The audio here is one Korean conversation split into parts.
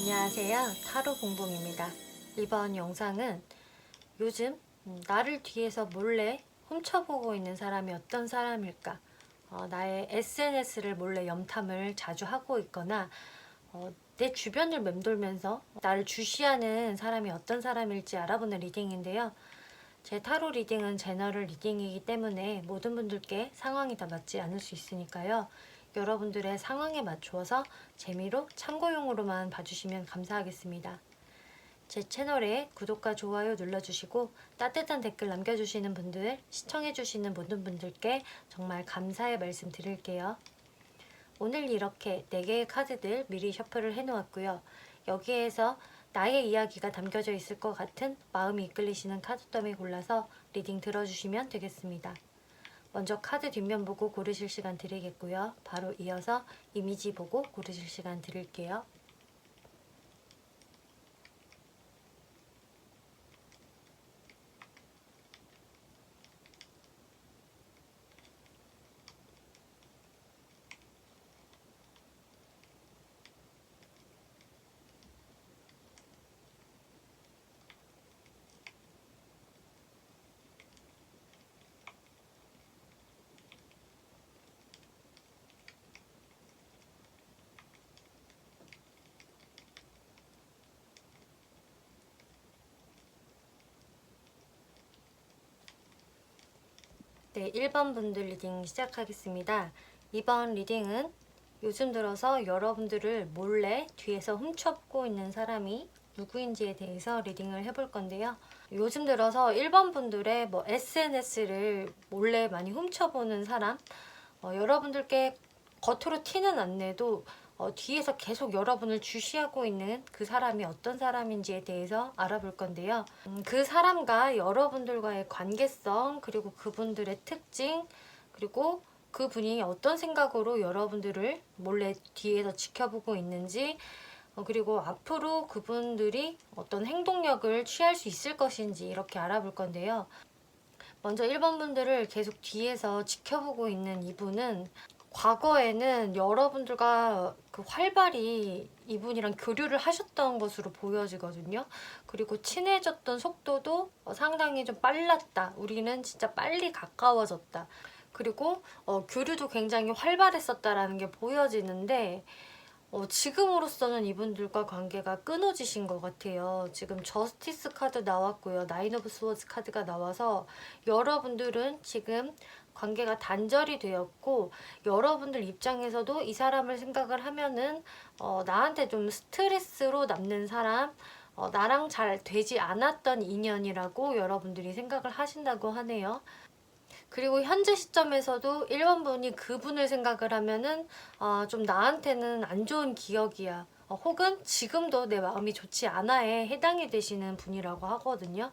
안녕하세요. 타로 봉봉입니다. 이번 영상은 요즘 나를 뒤에서 몰래 훔쳐보고 있는 사람이 어떤 사람일까? 나의 SNS를 몰래 염탐을 자주 하고 있거나 내 주변을 맴돌면서 나를 주시하는 사람이 어떤 사람일지 알아보는 리딩인데요. 제 타로 리딩은 제너럴 리딩이기 때문에 모든 분들께 상황이 다 맞지 않을 수 있으니까요. 여러분들의 상황에 맞추어서 재미로 참고용으로만 봐주시면 감사하겠습니다. 제 채널에 구독과 좋아요 눌러주시고 따뜻한 댓글 남겨주시는 분들, 시청해주시는 모든 분들께 정말 감사의 말씀 드릴게요. 오늘 이렇게 4개의 카드들 미리 셔플을 해놓았고요. 여기에서 나의 이야기가 담겨져 있을 것 같은 마음이 이끌리시는 카드 더미 골라서 리딩 들어주시면 되겠습니다. 먼저 카드 뒷면 보고 고르실 시간 드리겠고요. 바로 이어서 이미지 보고 고르실 시간 드릴게요. 네, 1번 분들 리딩 시작하겠습니다. 이번 리딩은 요즘 들어서 여러분들을 몰래 뒤에서 훔쳐보고 있는 사람이 누구인지에 대해서 리딩을 해볼 건데요. 요즘 들어서 1번 분들의 SNS를 몰래 많이 훔쳐보는 사람, 여러분들께 겉으로 티는 안 내도 뒤에서 계속 여러분을 주시하고 있는 그 사람이 어떤 사람인지에 대해서 알아볼 건데요. 그 사람과 여러분들과의 관계성, 그리고 그분들의 특징, 그리고 그분이 어떤 생각으로 여러분들을 몰래 뒤에서 지켜보고 있는지, 그리고 앞으로 그분들이 어떤 행동력을 취할 수 있을 것인지 이렇게 알아볼 건데요. 먼저 1번 분들을 계속 뒤에서 지켜보고 있는 이분은 과거에는 여러분들과 활발히 이분이랑 교류를 하셨던 것으로 보여지거든요. 그리고 친해졌던 속도도 상당히 좀 빨랐다. 우리는 진짜 빨리 가까워졌다. 그리고 교류도 굉장히 활발했었다라는 게 보여지는데 지금으로서는 이분들과 관계가 끊어지신 것 같아요. 지금 저스티스 카드 나왔고요. 나인 오브 스워즈 카드가 나와서 여러분들은 지금 관계가 단절이 되었고, 여러분들 입장에서도 이 사람을 생각을 하면은 나한테 좀 스트레스로 남는 사람, 나랑 잘 되지 않았던 인연이라고 여러분들이 생각을 하신다고 하네요. 그리고 현재 시점에서도 1번 분이 그분을 생각을 하면은 좀 나한테는 안 좋은 기억이야. 혹은 지금도 내 마음이 좋지 않아에 해당이 되시는 분이라고 하거든요.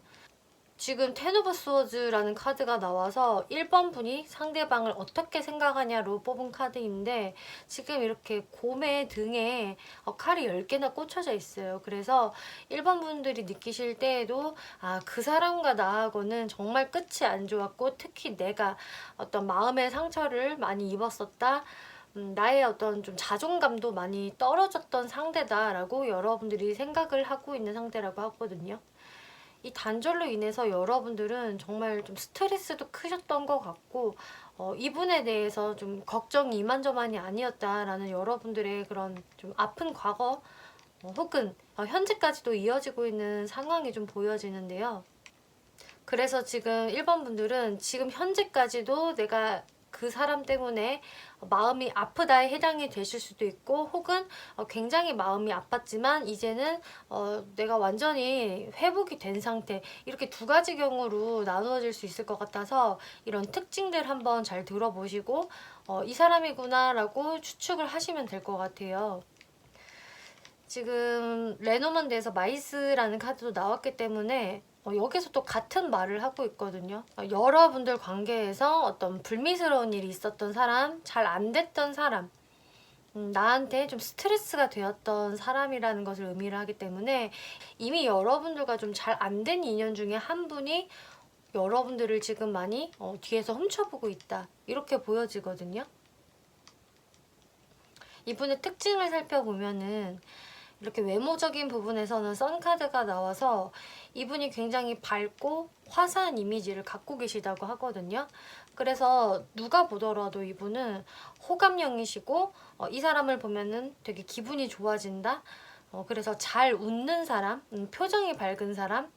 지금 텐 오브 스워즈라는 카드가 나와서 1번 분이 상대방을 어떻게 생각하냐로 뽑은 카드인데, 지금 이렇게 곰의 등에 칼이 10개나 꽂혀져 있어요. 그래서 1번 분들이 느끼실 때에도 그 사람과 나하고는 정말 끝이 안 좋았고, 특히 내가 어떤 마음의 상처를 많이 입었었다. 나의 어떤 좀 자존감도 많이 떨어졌던 상대다라고 여러분들이 생각을 하고 있는 상태라고 하거든요. 이 단절로 인해서 여러분들은 정말 좀 스트레스도 크셨던 것 같고, 이분에 대해서 좀 걱정이 이만저만이 아니었다라는 여러분들의 그런 좀 아픈 과거, 혹은 현재까지도 이어지고 있는 상황이 좀 보여지는데요. 그래서 지금 1번 분들은 지금 현재까지도 내가 그 사람 때문에 마음이 아프다에 해당이 되실 수도 있고, 혹은 굉장히 마음이 아팠지만 이제는 내가 완전히 회복이 된 상태, 이렇게 두 가지 경우로 나누어질 수 있을 것 같아서 이런 특징들 한번 잘 들어보시고 이 사람이구나 라고 추측을 하시면 될 것 같아요. 지금 레노먼드에서 마이스라는 카드도 나왔기 때문에 여기서 또 같은 말을 하고 있거든요. 여러분들 관계에서 어떤 불미스러운 일이 있었던 사람, 잘 안 됐던 사람, 나한테 좀 스트레스가 되었던 사람이라는 것을 의미를 하기 때문에 이미 여러분들과 좀 잘 안 된 인연 중에 한 분이 여러분들을 지금 많이 뒤에서 훔쳐보고 있다, 이렇게 보여지거든요. 이분의 특징을 살펴보면은 이렇게 외모적인 부분에서는 선 카드가 나와서 이분이 굉장히 밝고 화사한 이미지를 갖고 계시다고 하거든요. 그래서 누가 보더라도 이분은 호감형이시고 이 사람을 보면은 되게 기분이 좋아진다. 그래서 잘 웃는 사람, 표정이 밝은 사람,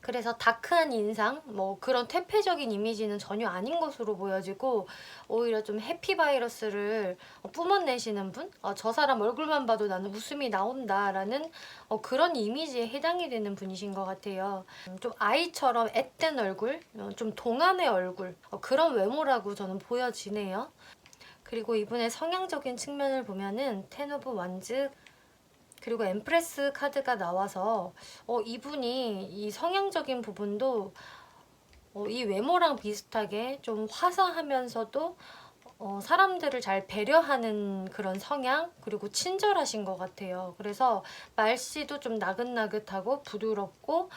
그래서 다크한 인상, 뭐 그런 퇴폐적인 이미지는 전혀 아닌 것으로 보여지고 오히려 좀 해피 바이러스를 뿜어내시는 분? 저 사람 얼굴만 봐도 나는 웃음이 나온다라는 그런 이미지에 해당이 되는 분이신 것 같아요. 좀 아이처럼 앳된 얼굴, 좀 동안의 얼굴, 그런 외모라고 저는 보여지네요. 그리고 이분의 성향적인 측면을 보면은 텐 오브 완즈, 그리고 엠프레스 카드가 나와서 이분이 이 성향적인 부분도 이 외모랑 비슷하게 좀 화사하면서도 사람들을 잘 배려하는 그런 성향, 그리고 친절하신 것 같아요. 그래서 말씨도 좀 나긋나긋하고 부드럽고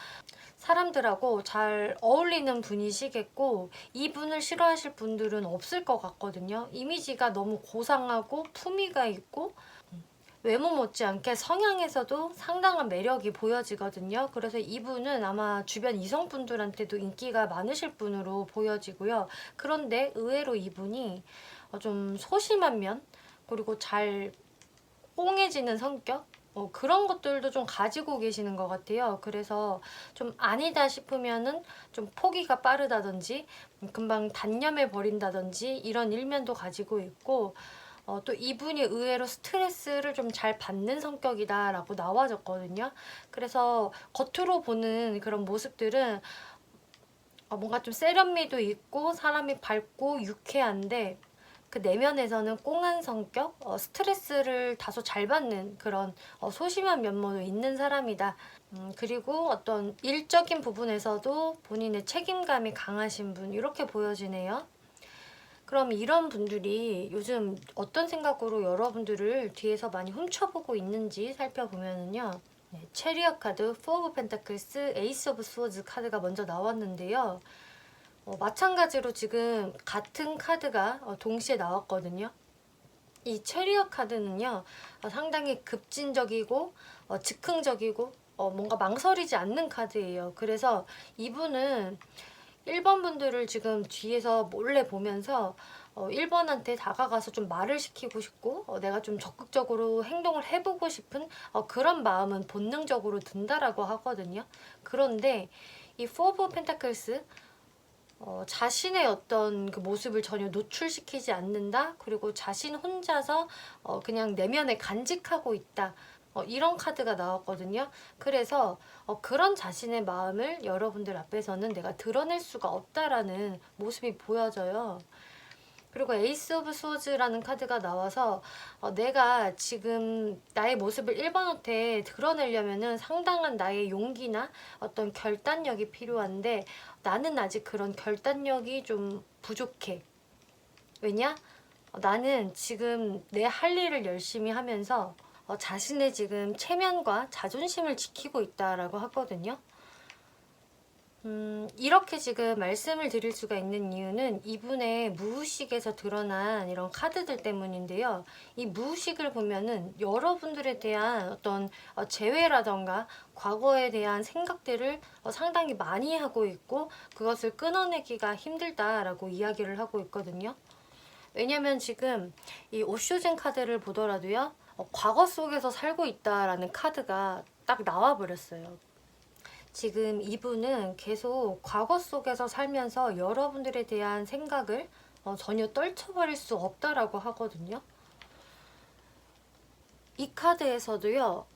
사람들하고 잘 어울리는 분이시겠고, 이분을 싫어하실 분들은 없을 것 같거든요. 이미지가 너무 고상하고 품위가 있고 외모 못지않게 성향에서도 상당한 매력이 보여지거든요. 그래서 이분은 아마 주변 이성분들한테도 인기가 많으실 분으로 보여지고요. 그런데 의외로 이분이 좀 소심한 면, 그리고 잘 꽁해지는 성격, 그런 것들도 좀 가지고 계시는 것 같아요. 그래서 좀 아니다 싶으면은 좀 포기가 빠르다든지 금방 단념해 버린다든지 이런 일면도 가지고 있고, 또 이분이 의외로 스트레스를 좀 잘 받는 성격이다라고 나와졌거든요. 그래서 겉으로 보는 그런 모습들은 뭔가 좀 세련미도 있고 사람이 밝고 유쾌한데, 그 내면에서는 꽁한 성격, 스트레스를 다소 잘 받는 그런 소심한 면모도 있는 사람이다. 그리고 어떤 일적인 부분에서도 본인의 책임감이 강하신 분, 이렇게 보여지네요. 그럼 이런 분들이 요즘 어떤 생각으로 여러분들을 뒤에서 많이 훔쳐보고 있는지 살펴보면은요. 네, 체리엇 카드, 포 오브 펜타클스, 에이스 오브 스워즈 카드가 먼저 나왔는데요. 마찬가지로 지금 같은 카드가 동시에 나왔거든요. 이 체리엇 카드는요, 상당히 급진적이고 즉흥적이고 뭔가 망설이지 않는 카드예요. 그래서 이분은 1번 분들을 지금 뒤에서 몰래 보면서 1번한테 다가가서 좀 말을 시키고 싶고 내가 좀 적극적으로 행동을 해보고 싶은 그런 마음은 본능적으로 든다라고 하거든요. 그런데 이 포 오브 펜타클스, 자신의 어떤 그 모습을 전혀 노출시키지 않는다. 그리고 자신 혼자서 그냥 내면에 간직하고 있다. 이런 카드가 나왔거든요. 그래서 그런 자신의 마음을 여러분들 앞에서는 내가 드러낼 수가 없다라는 모습이 보여져요. 그리고 에이스 오브 스워즈라는 카드가 나와서 내가 지금 나의 모습을 1번한테 드러내려면은 상당한 나의 용기나 어떤 결단력이 필요한데 나는 아직 그런 결단력이 좀 부족해. 왜냐? 나는 지금 내 할 일을 열심히 하면서 자신의 지금 체면과 자존심을 지키고 있다라고 하거든요. 이렇게 지금 말씀을 드릴 수가 있는 이유는 이분의 무의식에서 드러난 이런 카드들 때문인데요. 이 무의식을 보면은 여러분들에 대한 어떤 재회라던가 과거에 대한 생각들을 상당히 많이 하고 있고 그것을 끊어내기가 힘들다라고 이야기를 하고 있거든요. 왜냐면 지금 이 오쇼진 카드를 보더라도요. 과거 속에서 살고 있다라는 카드가 딱 나와버렸어요. 지금 이분은 계속 과거 속에서 살면서 여러분들에 대한 생각을 전혀 떨쳐버릴 수 없다라고 하거든요. 이 카드에서도요.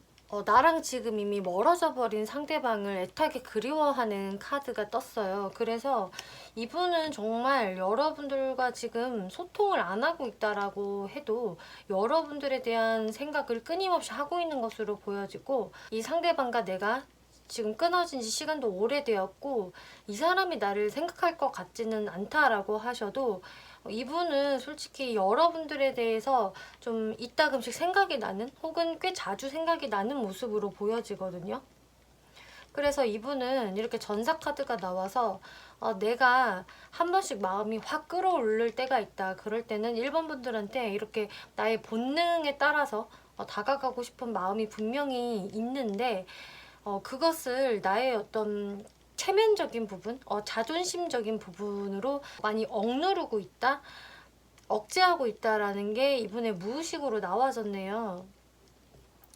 나랑 지금 이미 멀어져 버린 상대방을 애타게 그리워하는 카드가 떴어요. 그래서 이분은 정말 여러분들과 지금 소통을 안 하고 있다라고 해도 여러분들에 대한 생각을 끊임없이 하고 있는 것으로 보여지고, 이 상대방과 내가 지금 끊어진 지 시간도 오래되었고 이 사람이 나를 생각할 것 같지는 않다라고 하셔도 이분은 솔직히 여러분들에 대해서 좀 이따금씩 생각이 나는, 혹은 꽤 자주 생각이 나는 모습으로 보여지거든요. 그래서 이분은 이렇게 전사 카드가 나와서 내가 한 번씩 마음이 확 끌어오를 때가 있다. 그럴 때는 1번 분들한테 이렇게 나의 본능에 따라서 다가가고 싶은 마음이 분명히 있는데 그것을 나의 어떤 체면적인 부분, 자존심적인 부분으로 많이 억누르고 있다, 억제하고 있다라는 게 이분의 무의식으로 나와졌네요.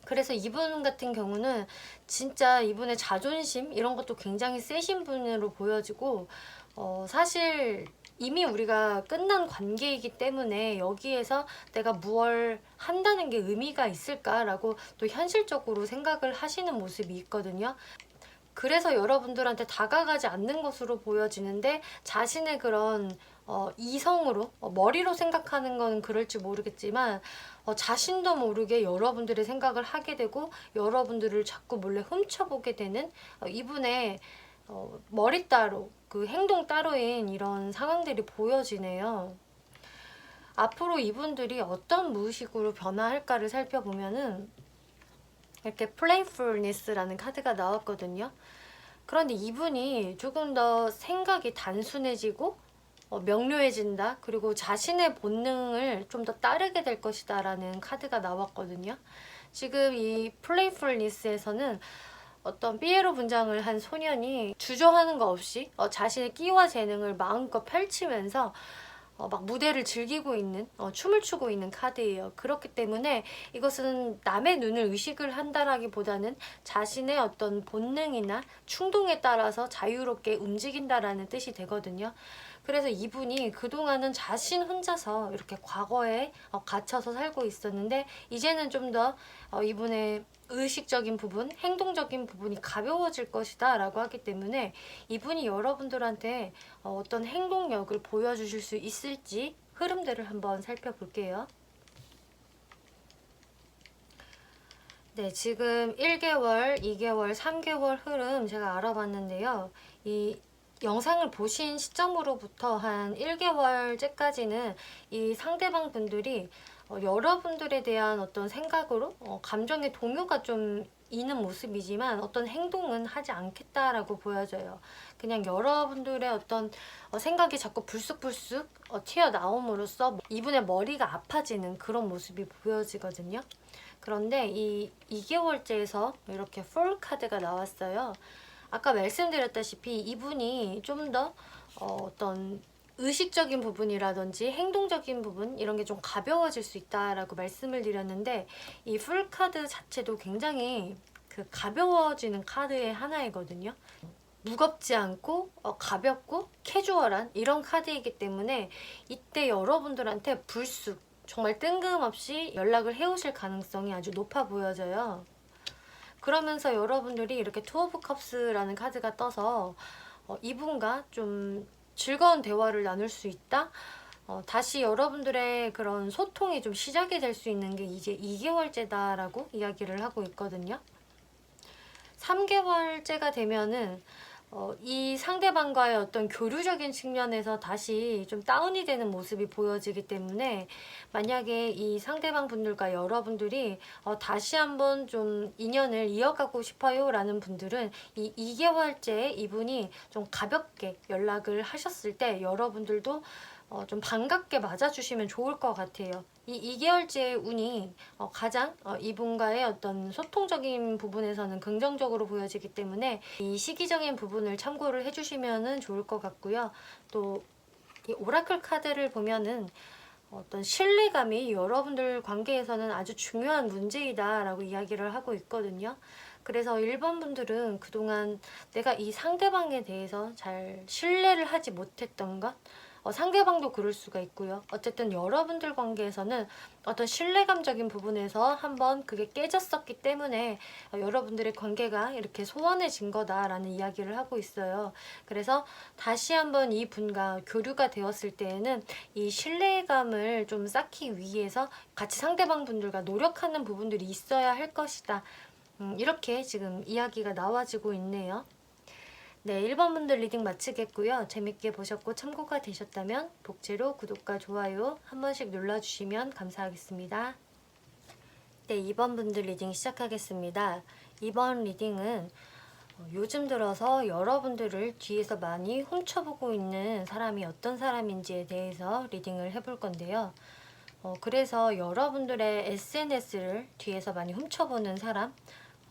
그래서 이분 같은 경우는 진짜 이분의 자존심 이런 것도 굉장히 세신 분으로 보여지고 사실 이미 우리가 끝난 관계이기 때문에 여기에서 내가 무얼 한다는 게 의미가 있을까라고 또 현실적으로 생각을 하시는 모습이 있거든요. 그래서 여러분들한테 다가가지 않는 것으로 보여지는데 자신의 그런 이성으로 머리로 생각하는 건 그럴지 모르겠지만 자신도 모르게 여러분들의 생각을 하게 되고 여러분들을 자꾸 몰래 훔쳐보게 되는 이분의 머리 따로 그 행동 따로인 이런 상황들이 보여지네요. 앞으로 이분들이 어떤 무의식으로 변화할까를 살펴보면은 이렇게 playfulness라는 카드가 나왔거든요. 그런데 이분이 조금 더 생각이 단순해지고 명료해진다. 그리고 자신의 본능을 좀 더 따르게 될 것이다 라는 카드가 나왔거든요. 지금 이 playfulness에서는 어떤 삐에로 분장을 한 소년이 주저하는 거 없이 자신의 끼와 재능을 마음껏 펼치면서 막 무대를 즐기고 있는 춤을 추고 있는 카드예요. 그렇기 때문에 이것은 남의 눈을 의식을 한다라기보다는 자신의 어떤 본능이나 충동에 따라서 자유롭게 움직인다라는 뜻이 되거든요. 그래서 이분이 그동안은 자신 혼자서 이렇게 과거에 갇혀서 살고 있었는데 이제는 좀 더 이분의 의식적인 부분, 행동적인 부분이 가벼워질 것이다 라고 하기 때문에 이분이 여러분들한테 어떤 행동력을 보여주실 수 있을지 흐름들을 한번 살펴볼게요. 네, 지금 1개월, 2개월, 3개월 흐름 제가 알아봤는데요. 이 영상을 보신 시점으로부터 한 1개월째까지는 이 상대방 분들이 여러분들에 대한 어떤 생각으로 감정의 동요가 좀 있는 모습이지만 어떤 행동은 하지 않겠다라고 보여져요. 그냥 여러분들의 어떤 생각이 자꾸 불쑥불쑥 튀어나옴으로써 이분의 머리가 아파지는 그런 모습이 보여지거든요. 그런데 이 2개월째에서 이렇게 폴 카드가 나왔어요. 아까 말씀드렸다시피 이분이 좀 더 어떤 의식적인 부분이라든지 행동적인 부분 이런 게 좀 가벼워질 수 있다라고 말씀을 드렸는데 이 풀 카드 자체도 굉장히 그 가벼워지는 카드의 하나이거든요. 무겁지 않고 가볍고 캐주얼한 이런 카드이기 때문에 이때 여러분들한테 불쑥 정말 뜬금없이 연락을 해오실 가능성이 아주 높아 보여져요. 그러면서 여러분들이 이렇게 투 오브 컵스라는 카드가 떠서 이분과 좀 즐거운 대화를 나눌 수 있다? 다시 여러분들의 그런 소통이 좀 시작이 될 수 있는 게 이제 2개월째다라고 이야기를 하고 있거든요. 3개월째가 되면은 이 상대방과의 어떤 교류적인 측면에서 다시 좀 다운이 되는 모습이 보여지기 때문에 만약에 이 상대방 분들과 여러분들이 다시 한번 좀 인연을 이어가고 싶어요 라는 분들은 이 2개월째 이분이 좀 가볍게 연락을 하셨을 때 여러분들도 좀 반갑게 맞아주시면 좋을 것 같아요. 이 2개월째의 운이 가장 이분과의 어떤 소통적인 부분에서는 긍정적으로 보여지기 때문에 이 시기적인 부분을 참고를 해주시면 좋을 것 같고요. 또 이 오라클 카드를 보면은 어떤 신뢰감이 여러분들 관계에서는 아주 중요한 문제이다라고 이야기를 하고 있거든요. 그래서 1번 분들은 그동안 내가 이 상대방에 대해서 잘 신뢰를 하지 못했던 것, 상대방도 그럴 수가 있고요. 어쨌든 여러분들 관계에서는 어떤 신뢰감적인 부분에서 한번 그게 깨졌었기 때문에 여러분들의 관계가 이렇게 소원해진 거다라는 이야기를 하고 있어요. 그래서 다시 한번 이 분과 교류가 되었을 때에는 이 신뢰감을 좀 쌓기 위해서 같이 상대방 분들과 노력하는 부분들이 있어야 할 것이다. 이렇게 지금 이야기가 나와지고 있네요. 네, 1번 분들 리딩 마치겠고요. 재밌게 보셨고 참고가 되셨다면 복제로 구독과 좋아요 한 번씩 눌러주시면 감사하겠습니다. 네, 2번 분들 리딩 시작하겠습니다. 이번 리딩은 요즘 들어서 여러분들을 뒤에서 많이 훔쳐보고 있는 사람이 어떤 사람인지에 대해서 리딩을 해볼 건데요. 그래서 여러분들의 SNS를 뒤에서 많이 훔쳐보는 사람,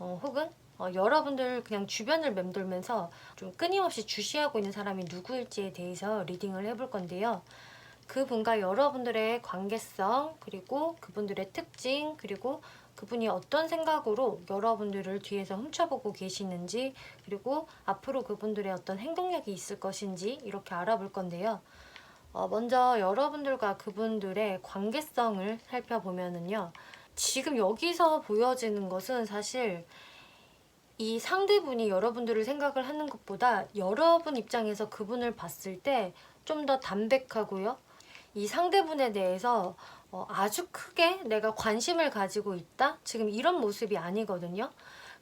혹은 여러분들 그냥 주변을 맴돌면서 좀 끊임없이 주시하고 있는 사람이 누구일지에 대해서 리딩을 해볼 건데요. 그분과 여러분들의 관계성, 그리고 그분들의 특징, 그리고 그분이 어떤 생각으로 여러분들을 뒤에서 훔쳐보고 계시는지, 그리고 앞으로 그분들의 어떤 행동력이 있을 것인지 이렇게 알아볼 건데요. 먼저 여러분들과 그분들의 관계성을 살펴보면은요. 지금 여기서 보여지는 것은 사실 이 상대분이 여러분들을 생각을 하는 것보다 여러분 입장에서 그분을 봤을 때 좀 더 담백하고요. 이 상대분에 대해서 아주 크게 내가 관심을 가지고 있다? 지금 이런 모습이 아니거든요.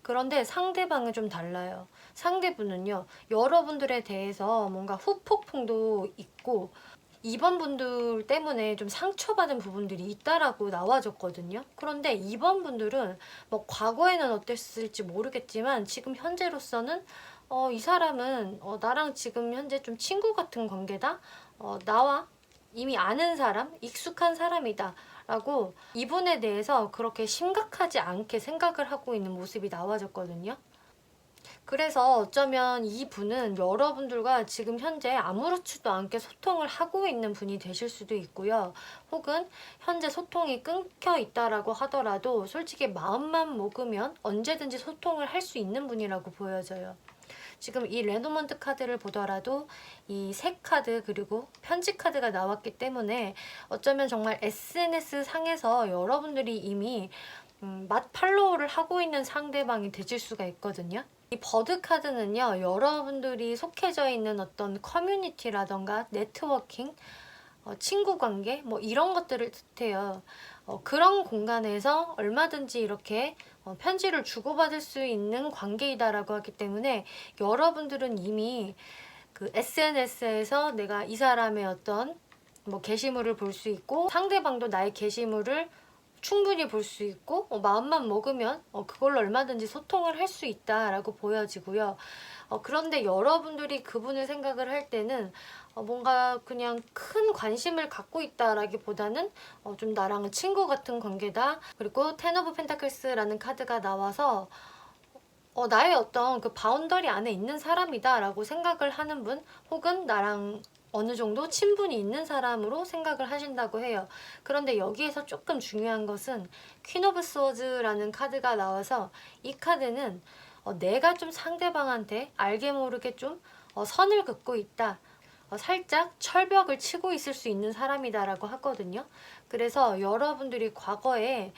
그런데 상대방은 좀 달라요. 상대분은요, 여러분들에 대해서 뭔가 후폭풍도 있고, 이번 분들 때문에 좀 상처받은 부분들이 있다라고 나와줬거든요. 그런데 이번 분들은 뭐 과거에는 어땠을지 모르겠지만 지금 현재로서는 이 사람은 나랑 지금 현재 좀 친구 같은 관계다. 나와 이미 아는 사람, 익숙한 사람이다. 라고 이분에 대해서 그렇게 심각하지 않게 생각을 하고 있는 모습이 나와졌거든요. 그래서 어쩌면 이분은 여러분들과 지금 현재 아무렇지도 않게 소통을 하고 있는 분이 되실 수도 있고요. 혹은 현재 소통이 끊겨 있다라고 하더라도 솔직히 마음만 먹으면 언제든지 소통을 할 수 있는 분이라고 보여져요. 지금 이 레노먼트 카드를 보더라도 이 새 카드 그리고 편지 카드가 나왔기 때문에 어쩌면 정말 SNS 상에서 여러분들이 이미 맛 팔로우를 하고 있는 상대방이 되실 수가 있거든요. 이 버드 카드는요, 여러분들이 속해져 있는 어떤 커뮤니티라던가 네트워킹, 친구 관계, 뭐 이런 것들을 뜻해요. 그런 공간에서 얼마든지 이렇게 편지를 주고받을 수 있는 관계이다라고 하기 때문에 여러분들은 이미 그 SNS에서 내가 이 사람의 어떤 뭐 게시물을 볼 수 있고 상대방도 나의 게시물을 충분히 볼 수 있고 마음만 먹으면 그걸로 얼마든지 소통을 할 수 있다라고 보여지고요. 그런데 여러분들이 그분을 생각을 할 때는 뭔가 그냥 큰 관심을 갖고 있다라기보다는 좀 나랑은 친구 같은 관계다. 그리고 텐 오브 펜타클스라는 카드가 나와서 나의 어떤 그 바운더리 안에 있는 사람이다 라고 생각을 하는 분, 혹은 나랑 어느 정도 친분이 있는 사람으로 생각을 하신다고 해요. 그런데 여기에서 조금 중요한 것은 퀸 오브 스워즈라는 카드가 나와서 이 카드는 내가 좀 상대방한테 알게 모르게 좀 선을 긋고 있다. 살짝 철벽을 치고 있을 수 있는 사람이다라고 하거든요. 그래서 여러분들이 과거에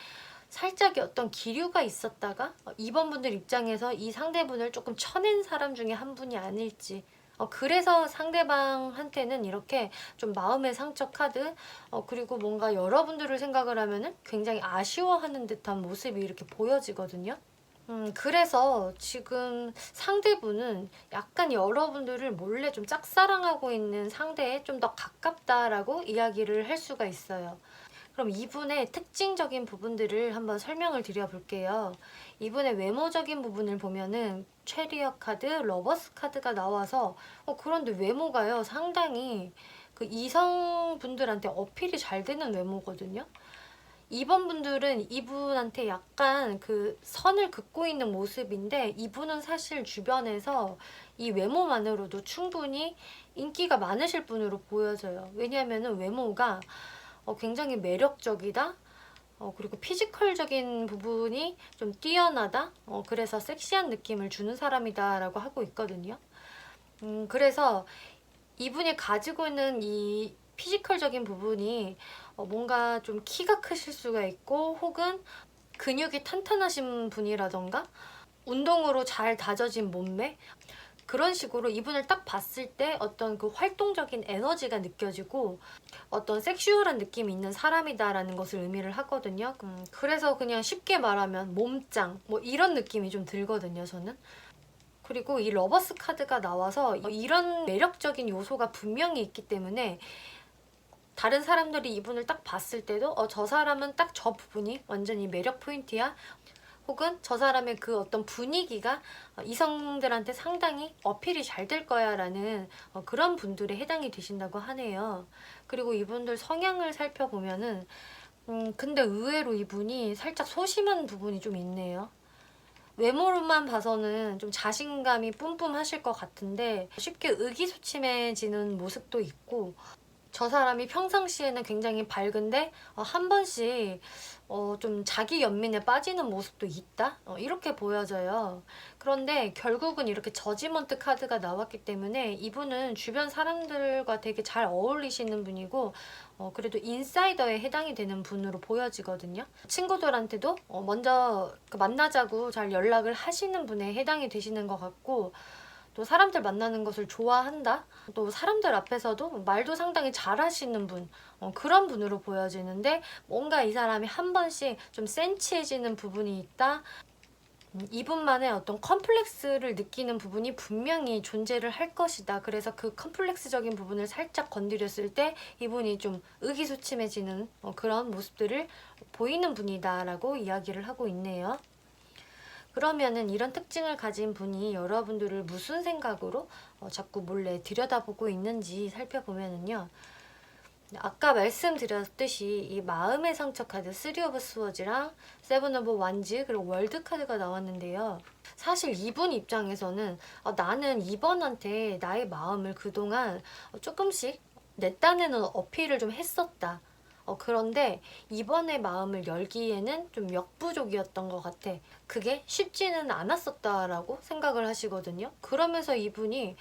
살짝의 어떤 기류가 있었다가 이번 분들 입장에서 이 상대분을 조금 쳐낸 사람 중에 한 분이 아닐지, 그래서 상대방한테는 이렇게 좀 마음의 상처 카드, 그리고 뭔가 여러분들을 생각을 하면은 굉장히 아쉬워하는 듯한 모습이 이렇게 보여지거든요. 그래서 지금 상대분은 약간 여러분들을 몰래 좀 짝사랑하고 있는 상대에 좀 더 가깝다라고 이야기를 할 수가 있어요. 그럼 이분의 특징적인 부분들을 한번 설명을 드려볼게요. 이분의 외모적인 부분을 보면은 체리엇 카드, 러버스 카드가 나와서 그런데 외모가요 상당히 그 이성분들한테 어필이 잘 되는 외모거든요. 이번 분들은 이분한테 약간 그 선을 긋고 있는 모습인데 이분은 사실 주변에서 이 외모만으로도 충분히 인기가 많으실 분으로 보여져요. 왜냐하면 외모가 굉장히 매력적이다. 그리고 피지컬적인 부분이 좀 뛰어나다. 그래서 섹시한 느낌을 주는 사람이다 라고 하고 있거든요. 그래서 이분이 가지고 있는 이 피지컬적인 부분이 뭔가 좀 키가 크실 수가 있고, 혹은 근육이 탄탄하신 분이라던가 운동으로 잘 다져진 몸매, 그런 식으로 이분을 딱 봤을 때 어떤 그 활동적인 에너지가 느껴지고 어떤 섹슈얼한 느낌이 있는 사람이다라는 것을 의미를 하거든요. 그래서 그냥 쉽게 말하면 몸짱 뭐 이런 느낌이 좀 들거든요, 저는. 그리고 이 러버스 카드가 나와서 이런 매력적인 요소가 분명히 있기 때문에 다른 사람들이 이분을 딱 봤을 때도 저 사람은 딱 저 부분이 완전히 매력 포인트야. 혹은 저 사람의 그 어떤 분위기가 이성들한테 상당히 어필이 잘 될 거야 라는 그런 분들에 해당이 되신다고 하네요. 그리고 이분들 성향을 살펴보면은 근데 의외로 이분이 살짝 소심한 부분이 좀 있네요. 외모로만 봐서는 좀 자신감이 뿜뿜하실 것 같은데 쉽게 의기소침해지는 모습도 있고, 저 사람이 평상시에는 굉장히 밝은데 한 번씩 좀 자기 연민에 빠지는 모습도 있다? 이렇게 보여져요. 그런데 결국은 이렇게 저지먼트 카드가 나왔기 때문에 이분은 주변 사람들과 되게 잘 어울리시는 분이고, 그래도 인사이더에 해당이 되는 분으로 보여지거든요. 친구들한테도 먼저 만나자고 잘 연락을 하시는 분에 해당이 되시는 것 같고, 또 사람들 만나는 것을 좋아한다? 또 사람들 앞에서도 말도 상당히 잘하시는 분, 그런 분으로 보여지는데, 뭔가 이 사람이 한 번씩 좀 센치해지는 부분이 있다? 이분만의 어떤 컴플렉스를 느끼는 부분이 분명히 존재를 할 것이다. 그래서 그 컴플렉스적인 부분을 살짝 건드렸을 때 이분이 좀 의기소침해지는 그런 모습들을 보이는 분이다 라고 이야기를 하고 있네요. 그러면은 이런 특징을 가진 분이 여러분들을 무슨 생각으로 자꾸 몰래 들여다보고 있는지 살펴보면은요. 아까 말씀드렸듯이 이 마음의 상처 카드 3 오브 스워즈랑 7 오브 완즈 그리고 월드 카드가 나왔는데요. 사실 이분 입장에서는 나는 이번한테 나의 마음을 그동안 조금씩 내 딴에는 어필을 좀 했었다. 그런데 이번에 마음을 열기에는 좀 역부족이었던 것 같아. 그게 쉽지는 않았었다라고 생각을 하시거든요. 그러면서 이분이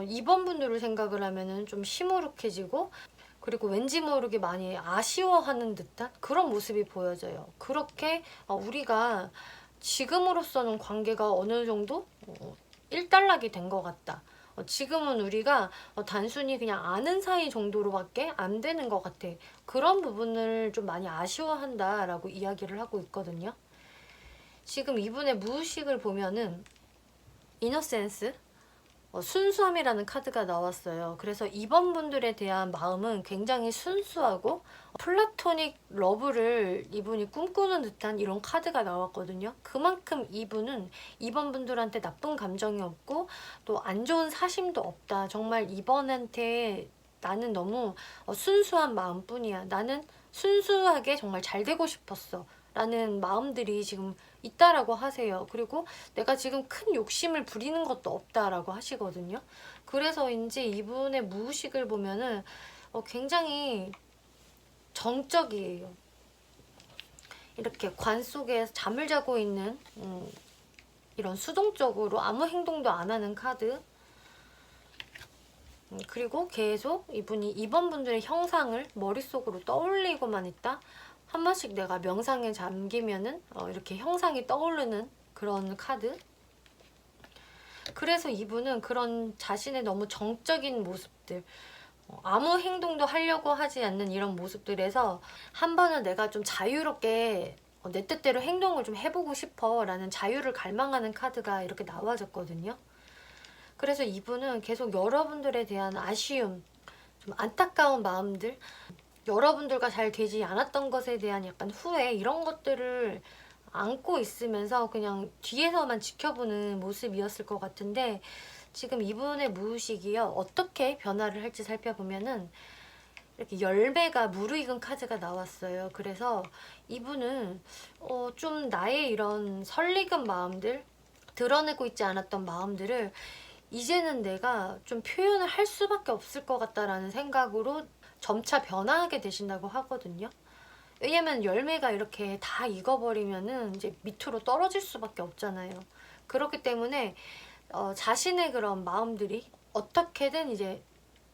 이번 분들을 생각을 하면은 좀 시무룩해지고, 그리고 왠지 모르게 많이 아쉬워하는 듯한 그런 모습이 보여져요. 그렇게 우리가 지금으로서는 관계가 어느 정도 일단락이 된 것 같다. 지금은 우리가 단순히 그냥 아는 사이 정도로밖에 안 되는 것 같아. 그런 부분을 좀 많이 아쉬워한다라고 이야기를 하고 있거든요. 지금 이분의 무의식을 보면은 이너센스, 순수함이라는 카드가 나왔어요. 그래서 이번 분들에 대한 마음은 굉장히 순수하고 플라토닉 러브를 이분이 꿈꾸는 듯한 이런 카드가 나왔거든요. 그만큼 이분은 이번 분들한테 나쁜 감정이 없고 또 안 좋은 사심도 없다. 정말 이번한테 나는 너무 순수한 마음뿐이야. 나는 순수하게 정말 잘 되고 싶었어. 라는 마음들이 지금 있다라고 하세요. 그리고 내가 지금 큰 욕심을 부리는 것도 없다라고 하시거든요. 그래서인지 이분의 무의식을 보면은 굉장히 정적이에요. 이렇게 관 속에 잠을 자고 있는 이런 수동적으로 아무 행동도 안 하는 카드. 그리고 계속 이분이 이번 분들의 형상을 머릿속으로 떠올리고만 있다. 한 번씩 내가 명상에 잠기면은 이렇게 형상이 떠오르는 그런 카드. 그래서 이분은 그런 자신의 너무 정적인 모습들, 아무 행동도 하려고 하지 않는 이런 모습들에서 한 번은 내가 좀 자유롭게 내 뜻대로 행동을 좀 해보고 싶어 라는 자유를 갈망하는 카드가 이렇게 나와졌거든요. 그래서 이분은 계속 여러분들에 대한 아쉬움, 좀 안타까운 마음들, 여러분들과 잘 되지 않았던 것에 대한 약간 후회, 이런 것들을 안고 있으면서 그냥 뒤에서만 지켜보는 모습이었을 것 같은데, 지금 이분의 무의식이요, 어떻게 변화를 할지 살펴보면은 이렇게 열매가 무르익은 카드가 나왔어요. 그래서 이분은 좀 나의 이런 설익은 마음들, 드러내고 있지 않았던 마음들을 이제는 내가 좀 표현을 할 수밖에 없을 것 같다라는 생각으로 점차 변화하게 되신다고 하거든요. 왜냐면 열매가 이렇게 다 익어버리면은 이제 밑으로 떨어질 수밖에 없잖아요. 그렇기 때문에 자신의 그런 마음들이 어떻게든 이제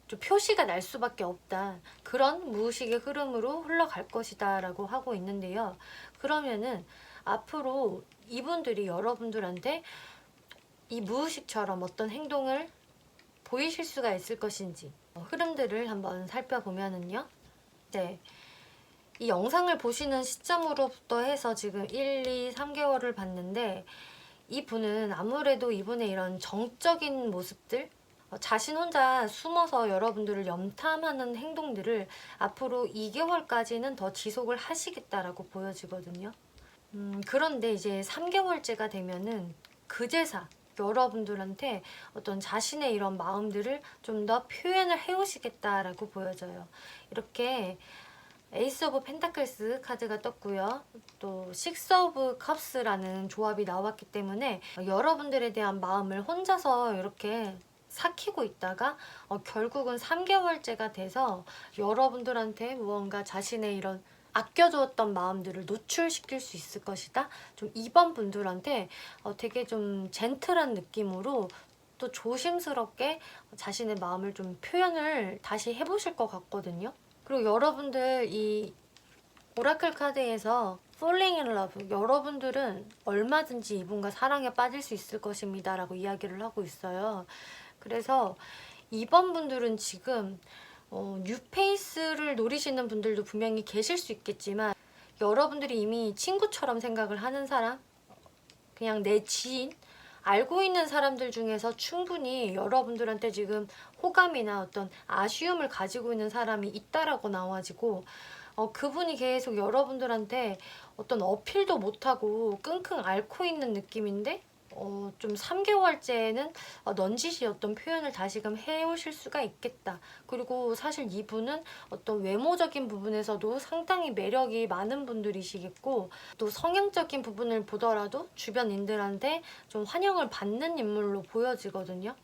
좀 표시가 날 수밖에 없다. 그런 무의식의 흐름으로 흘러갈 것이다 라고 하고 있는데요. 그러면은 앞으로 이분들이 여러분들한테 이 무의식처럼 어떤 행동을 보이실 수가 있을 것인지 흐름들을 한번 살펴보면은요. 네. 이 영상을 보시는 시점으로부터 해서 지금 1, 2, 3개월을 봤는데, 이분은 아무래도 이분의 이런 정적인 모습들, 자신 혼자 숨어서 여러분들을 염탐하는 행동들을 앞으로 2개월까지는 더 지속을 하시겠다라고 보여지거든요. 그런데 이제 3개월째가 되면은 그제사 여러분들한테 어떤 자신의 이런 마음들을 좀 더 표현을 해오시겠다라고 보여져요. 이렇게 에이스 오브 펜타클스 카드가 떴고요. 또 식스 오브 컵스라는 조합이 나왔기 때문에 여러분들에 대한 마음을 혼자서 이렇게 삭히고 있다가 결국은 3개월째가 돼서 여러분들한테 무언가 자신의 이런 아껴두었던 마음들을 노출시킬 수 있을 것이다. 좀 이번 분들한테 되게 좀 젠틀한 느낌으로 또 조심스럽게 자신의 마음을 좀 표현을 다시 해보실 것 같거든요. 그리고 여러분들 이 오라클 카드에서 Falling in Love, 여러분들은 얼마든지 이분과 사랑에 빠질 수 있을 것입니다 라고 이야기를 하고 있어요. 그래서 이번 분들은 지금 뉴페이스를 노리시는 분들도 분명히 계실 수 있겠지만 여러분들이 이미 친구처럼 생각을 하는 사람, 그냥 내 지인, 알고 있는 사람들 중에서 충분히 여러분들한테 지금 호감이나 어떤 아쉬움을 가지고 있는 사람이 있다라고 나와지고 그분이 계속 여러분들한테 어떤 어필도 못하고 끙끙 앓고 있는 느낌인데 좀 3개월째는 넌지시 어떤 표현을 다시금 해오실 수가 있겠다. 그리고 사실 이분은 어떤 외모적인 부분에서도 상당히 매력이 많은 분들이시겠고 또 성향적인 부분을 보더라도 주변인들한테 좀 환영을 받는 인물로 보여지거든요.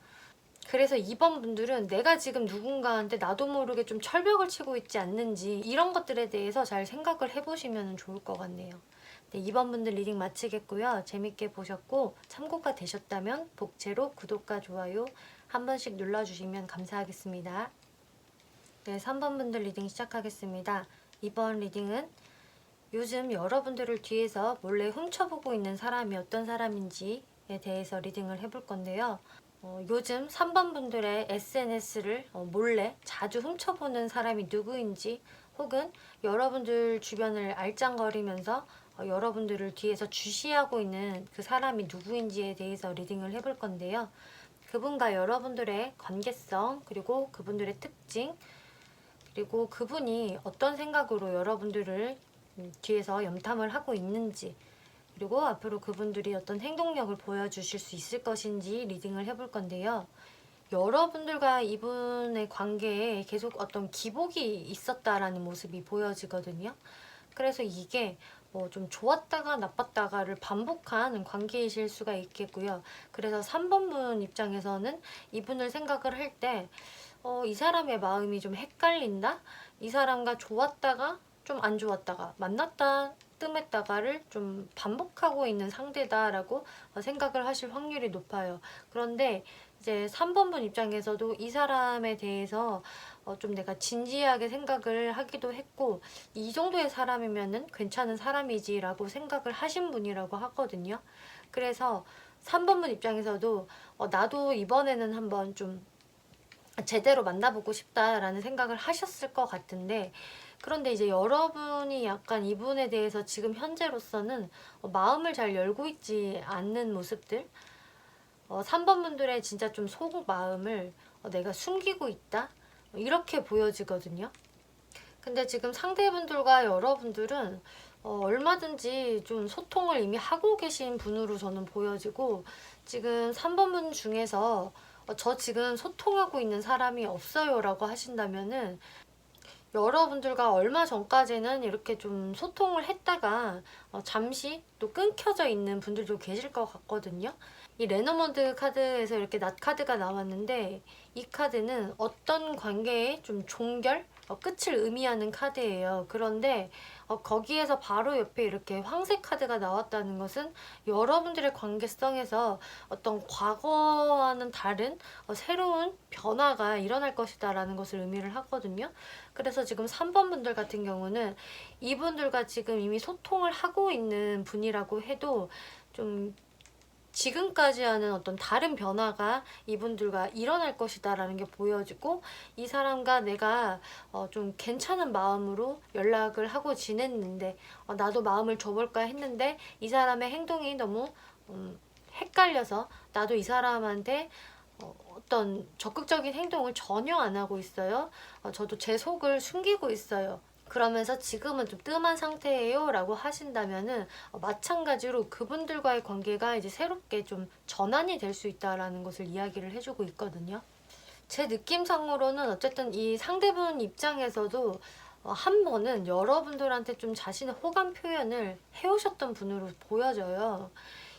그래서 이번 분들은 내가 지금 누군가한테 나도 모르게 좀 철벽을 치고 있지 않는지 이런 것들에 대해서 잘 생각을 해보시면 좋을 것 같네요. 네, 이번 분들 리딩 마치겠고요. 재밌게 보셨고 참고가 되셨다면 복채로 구독과 좋아요 한 번씩 눌러주시면 감사하겠습니다. 네, 3번 분들 리딩 시작하겠습니다. 이번 리딩은 요즘 여러분들을 뒤에서 몰래 훔쳐보고 있는 사람이 어떤 사람인지에 대해서 리딩을 해볼 건데요. 요즘 3번 분들의 SNS를 몰래 자주 훔쳐보는 사람이 누구인지 혹은 여러분들 주변을 알짱거리면서 여러분들을 뒤에서 주시하고 있는 그 사람이 누구인지에 대해서 리딩을 해볼 건데요. 그분과 여러분들의 관계성, 그리고 그분들의 특징, 그리고 그분이 어떤 생각으로 여러분들을 뒤에서 염탐을 하고 있는지, 그리고 앞으로 그분들이 어떤 행동력을 보여주실 수 있을 것인지 리딩을 해볼 건데요. 여러분들과 이분의 관계에 계속 어떤 기복이 있었다라는 모습이 보여지거든요. 그래서 이게 좀 좋았다가 나빴다가를 반복한 관계이실 수가 있겠고요. 그래서 3번 분 입장에서는 이분을 생각을 할 때 이 사람의 마음이 좀 헷갈린다? 이 사람과 좋았다가 좀 안 좋았다가 만났다 뜸했다가를 좀 반복하고 있는 상대다라고 생각을 하실 확률이 높아요. 그런데 이제 3번 분 입장에서도 이 사람에 대해서 좀 내가 진지하게 생각을 하기도 했고 이 정도의 사람이면은 괜찮은 사람이지라고 생각을 하신 분이라고 하거든요. 그래서 3번 분 입장에서도 나도 이번에는 한번 좀 제대로 만나보고 싶다라는 생각을 하셨을 것 같은데 그런데 이제 여러분이 약간 이분에 대해서 지금 현재로서는 마음을 잘 열고 있지 않는 모습들 3번 분들의 진짜 좀 속마음을 내가 숨기고 있다 이렇게 보여지거든요. 근데 지금 상대분들과 여러분들은 얼마든지 좀 소통을 이미 하고 계신 분으로 저는 보여지고 지금 3번 분 중에서 저 지금 소통하고 있는 사람이 없어요 라고 하신다면은 여러분들과 얼마 전까지는 이렇게 좀 소통을 했다가 잠시 또 끊겨져 있는 분들도 계실 것 같거든요. 이 레너먼드 카드에서 이렇게 낫 카드가 나왔는데 이 카드는 어떤 관계의 좀 종결, 끝을 의미하는 카드예요. 그런데 거기에서 바로 옆에 이렇게 황색 카드가 나왔다는 것은 여러분들의 관계성에서 어떤 과거와는 다른 새로운 변화가 일어날 것이다 라는 것을 의미를 하거든요. 그래서 지금 3번 분들 같은 경우는 이분들과 지금 이미 소통을 하고 있는 분이라고 해도 좀 지금까지와는 어떤 다른 변화가 이분들과 일어날 것이다 라는 게 보여지고 이 사람과 내가 좀 괜찮은 마음으로 연락을 하고 지냈는데 나도 마음을 줘볼까 했는데 이 사람의 행동이 너무 헷갈려서 나도 이 사람한테 어떤 적극적인 행동을 전혀 안 하고 있어요. 저도 제 속을 숨기고 있어요. 그러면서 지금은 좀 뜸한 상태예요 라고 하신다면은 마찬가지로 그분들과의 관계가 이제 새롭게 좀 전환이 될 수 있다라는 것을 이야기를 해주고 있거든요. 제 느낌상으로는 어쨌든 이 상대분 입장에서도 한 번은 여러분들한테 좀 자신의 호감 표현을 해오셨던 분으로 보여져요.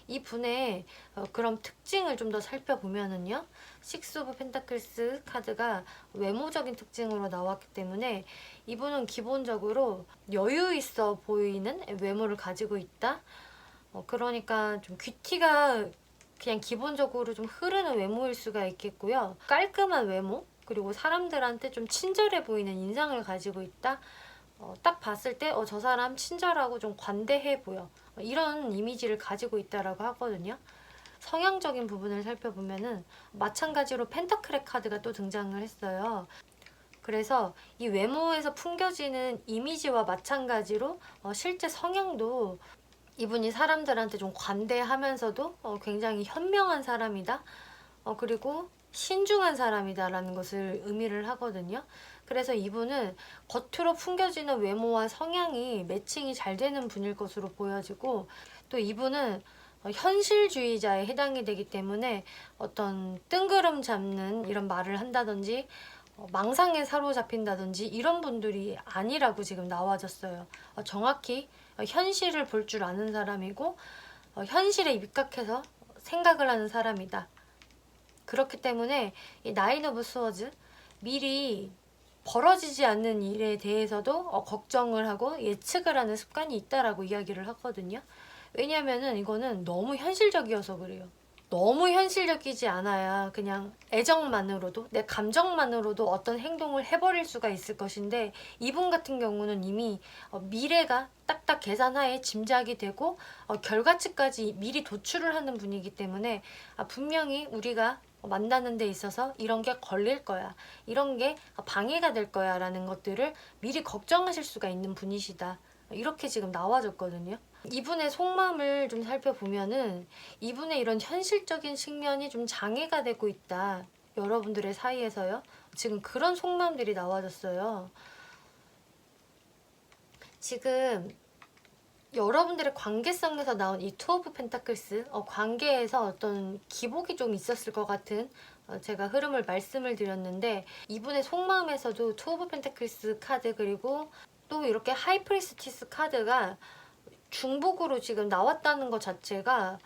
이 분의 그런 특징을 좀 더 살펴보면은요. 식스 오브 펜타클스 카드가 외모적인 특징으로 나왔기 때문에 이분은 기본적으로 여유 있어 보이는 외모를 가지고 있다. 그러니까 좀 귀티가 그냥 기본적으로 좀 흐르는 외모일 수가 있겠고요. 깔끔한 외모, 그리고 사람들한테 좀 친절해 보이는 인상을 가지고 있다. 딱 봤을 때 저 사람 친절하고 좀 관대해 보여. 이런 이미지를 가지고 있다라고 하거든요. 성향적인 부분을 살펴보면은 마찬가지로 펜타클의 카드가 또 등장을 했어요. 그래서 이 외모에서 풍겨지는 이미지와 마찬가지로 실제 성향도 이분이 사람들한테 좀 관대하면서도 굉장히 현명한 사람이다. 그리고 신중한 사람이다라는 것을 의미를 하거든요. 그래서 이분은 겉으로 풍겨지는 외모와 성향이 매칭이 잘 되는 분일 것으로 보여지고, 또 이분은 현실주의자에 해당이 되기 때문에 어떤 뜬구름 잡는 이런 말을 한다든지 망상에 사로잡힌다든지 이런 분들이 아니라고 지금 나와졌어요. 정확히 현실을 볼 줄 아는 사람이고 현실에 입각해서 생각을 하는 사람이다. 그렇기 때문에 이 나인 오브 스워즈, 미리 벌어지지 않는 일에 대해서도 걱정을 하고 예측을 하는 습관이 있다라고 이야기를 하거든요. 왜냐면은 이거는 너무 현실적이어서 그래요. 너무 현실적이지 않아야 그냥 애정만으로도, 내 감정만으로도 어떤 행동을 해버릴 수가 있을 것인데, 이분 같은 경우는 이미 미래가 딱딱 계산하에 짐작이 되고 결과치까지 미리 도출을 하는 분이기 때문에 분명히 우리가 만나는 데 있어서 이런 게 걸릴 거야, 이런 게 방해가 될 거야 라는 것들을 미리 걱정하실 수가 있는 분이시다. 이렇게 지금 나와졌거든요. 이분의 속마음을 좀 살펴보면은 이분의 이런 현실적인 측면이 좀 장애가 되고 있다. 여러분들의 사이에서요. 지금 그런 속마음들이 나와졌어요. 지금 여러분들의 관계성에서 나온 이 투 오브 펜타클스, 관계에서 어떤 기복이 좀 있었을 것 같은 제가 흐름을 말씀을 드렸는데, 이분의 속마음에서도 투 오브 펜타클스 카드, 그리고 또 이렇게 하이프리스티스 카드가 중복으로 지금 나왔다는 것 자체가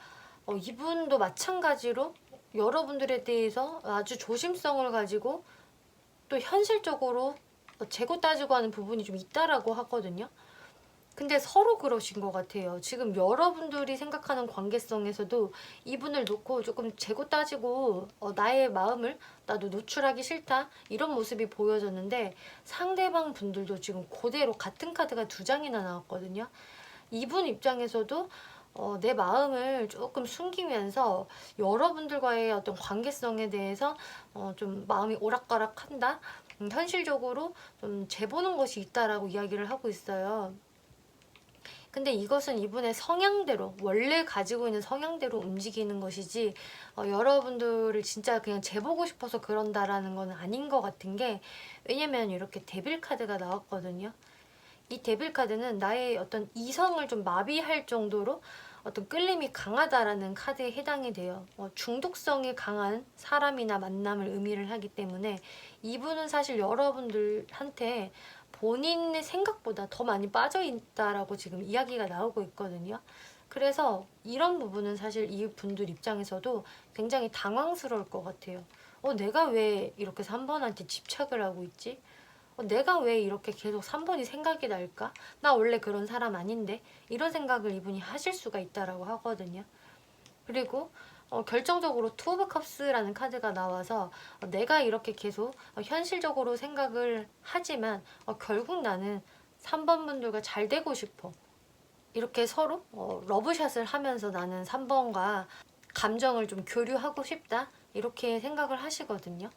이분도 마찬가지로 여러분들에 대해서 아주 조심성을 가지고 또 현실적으로 재고 따지고 하는 부분이 좀 있다라고 하거든요. 근데 서로 그러신 것 같아요. 지금 여러분들이 생각하는 관계성에서도 이분을 놓고 조금 재고 따지고 나의 마음을 나도 노출하기 싫다, 이런 모습이 보여졌는데, 상대방 분들도 지금 그대로 같은 카드가 두 장이나 나왔거든요. 이분 입장에서도 내 마음을 조금 숨기면서 여러분들과의 어떤 관계성에 대해서 좀 마음이 오락가락한다, 현실적으로 좀 재보는 것이 있다라고 이야기를 하고 있어요. 근데 이것은 이분의 성향대로, 원래 가지고 있는 성향대로 움직이는 것이지 여러분들을 진짜 그냥 재보고 싶어서 그런다라는 건 아닌 것 같은 게, 왜냐면 이렇게 데빌 카드가 나왔거든요. 이 데빌 카드는 나의 어떤 이성을 좀 마비할 정도로 어떤 끌림이 강하다라는 카드에 해당이 돼요. 중독성이 강한 사람이나 만남을 의미를 하기 때문에 이분은 사실 여러분들한테 본인의 생각보다 더 많이 빠져 있다라고 지금 이야기가 나오고 있거든요. 그래서 이런 부분은 사실 이 분들 입장에서도 굉장히 당황스러울 것 같아요. 내가 왜 이렇게 3번한테 집착을 하고 있지? 내가 왜 이렇게 계속 3번이 생각이 날까? 나 원래 그런 사람 아닌데? 이런 생각을 이분이 하실 수가 있다라고 하거든요. 그리고 결정적으로 투 오브 컵스라는 카드가 나와서 내가 이렇게 계속 현실적으로 생각을 하지만 결국 나는 3번 분들과 잘 되고 싶어, 이렇게 서로 러브샷을 하면서 나는 3번과 감정을 좀 교류하고 싶다, 이렇게 생각을 하시거든요.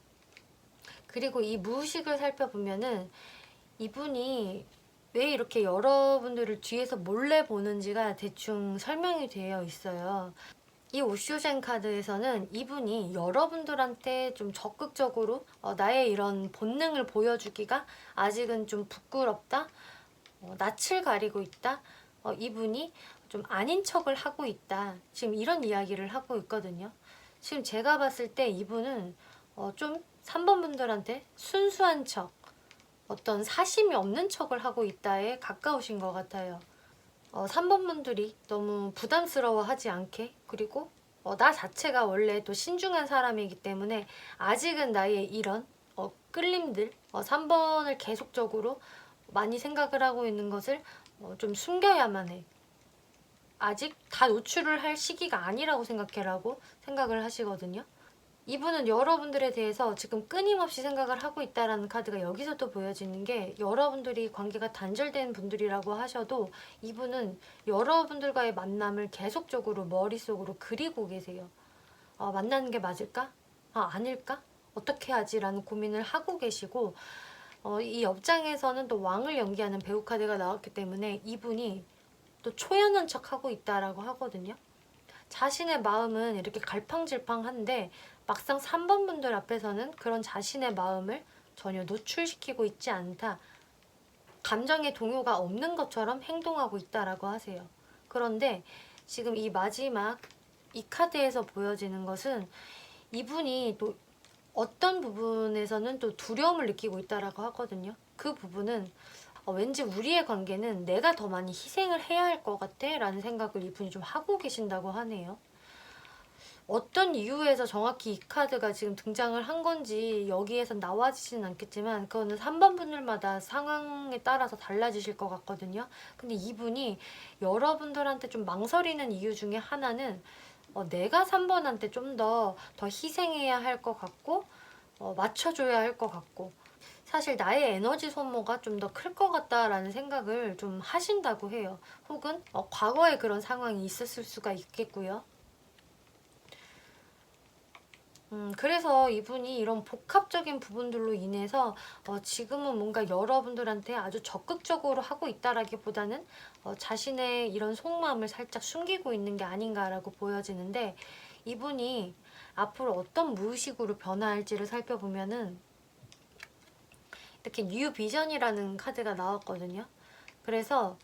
그리고 이 무의식을 살펴보면은 이분이 왜 이렇게 여러분들을 뒤에서 몰래 보는지가 대충 설명이 되어 있어요. 이 오쇼젠 카드에서는 이분이 여러분들한테 좀 적극적으로 나의 이런 본능을 보여주기가 아직은 좀 부끄럽다, 낯을 가리고 있다, 이분이 좀 아닌 척을 하고 있다, 지금 이런 이야기를 하고 있거든요. 지금 제가 봤을 때 이분은 좀 3번 분들한테 순수한 척, 어떤 사심이 없는 척을 하고 있다에 가까우신 것 같아요. 3번 분들이 너무 부담스러워하지 않게, 그리고 나 자체가 원래 또 신중한 사람이기 때문에 아직은 나의 이런 끌림들, 3번을 계속적으로 많이 생각을 하고 있는 것을 좀 숨겨야만 해. 아직 다 노출을 할 시기가 아니라고 생각해라고 생각을 하시거든요. 이분은 여러분들에 대해서 지금 끊임없이 생각을 하고 있다라는 카드가 여기서 또 보여지는 게, 여러분들이 관계가 단절된 분들이라고 하셔도 이분은 여러분들과의 만남을 계속적으로 머릿속으로 그리고 계세요. 만나는 게 맞을까? 아닐까? 어떻게 하지? 라는 고민을 하고 계시고, 이 옆장에서는 또 왕을 연기하는 배우 카드가 나왔기 때문에 이분이 또 초연한 척 하고 있다라고 하거든요. 자신의 마음은 이렇게 갈팡질팡한데 막상 3번 분들 앞에서는 그런 자신의 마음을 전혀 노출시키고 있지 않다. 감정의 동요가 없는 것처럼 행동하고 있다라고 하세요. 그런데 지금 이 마지막 이 카드에서 보여지는 것은 이분이 또 어떤 부분에서는 또 두려움을 느끼고 있다라고 하거든요. 그 부분은 왠지 우리의 관계는 내가 더 많이 희생을 해야 할 것 같아 라는 생각을 이분이 좀 하고 계신다고 하네요. 어떤 이유에서 정확히 이 카드가 지금 등장을 한 건지 여기에서 나와지진 않겠지만 그거는 3번 분들마다 상황에 따라서 달라지실 것 같거든요. 근데 이분이 여러분들한테 좀 망설이는 이유 중에 하나는 내가 3번한테 좀 더 희생해야 할 것 같고 맞춰줘야 할 것 같고, 사실 나의 에너지 소모가 좀 더 클 것 같다라는 생각을 좀 하신다고 해요. 혹은 과거에 그런 상황이 있었을 수가 있겠고요. 그래서 이분이 이런 복합적인 부분들로 인해서 지금은 뭔가 여러분들한테 아주 적극적으로 하고 있다라기보다는 자신의 이런 속마음을 살짝 숨기고 있는 게 아닌가라고 보여지는데, 이분이 앞으로 어떤 무의식으로 변화할지를 살펴보면은 이렇게 뉴 비전이라는 카드가 나왔거든요. 그래서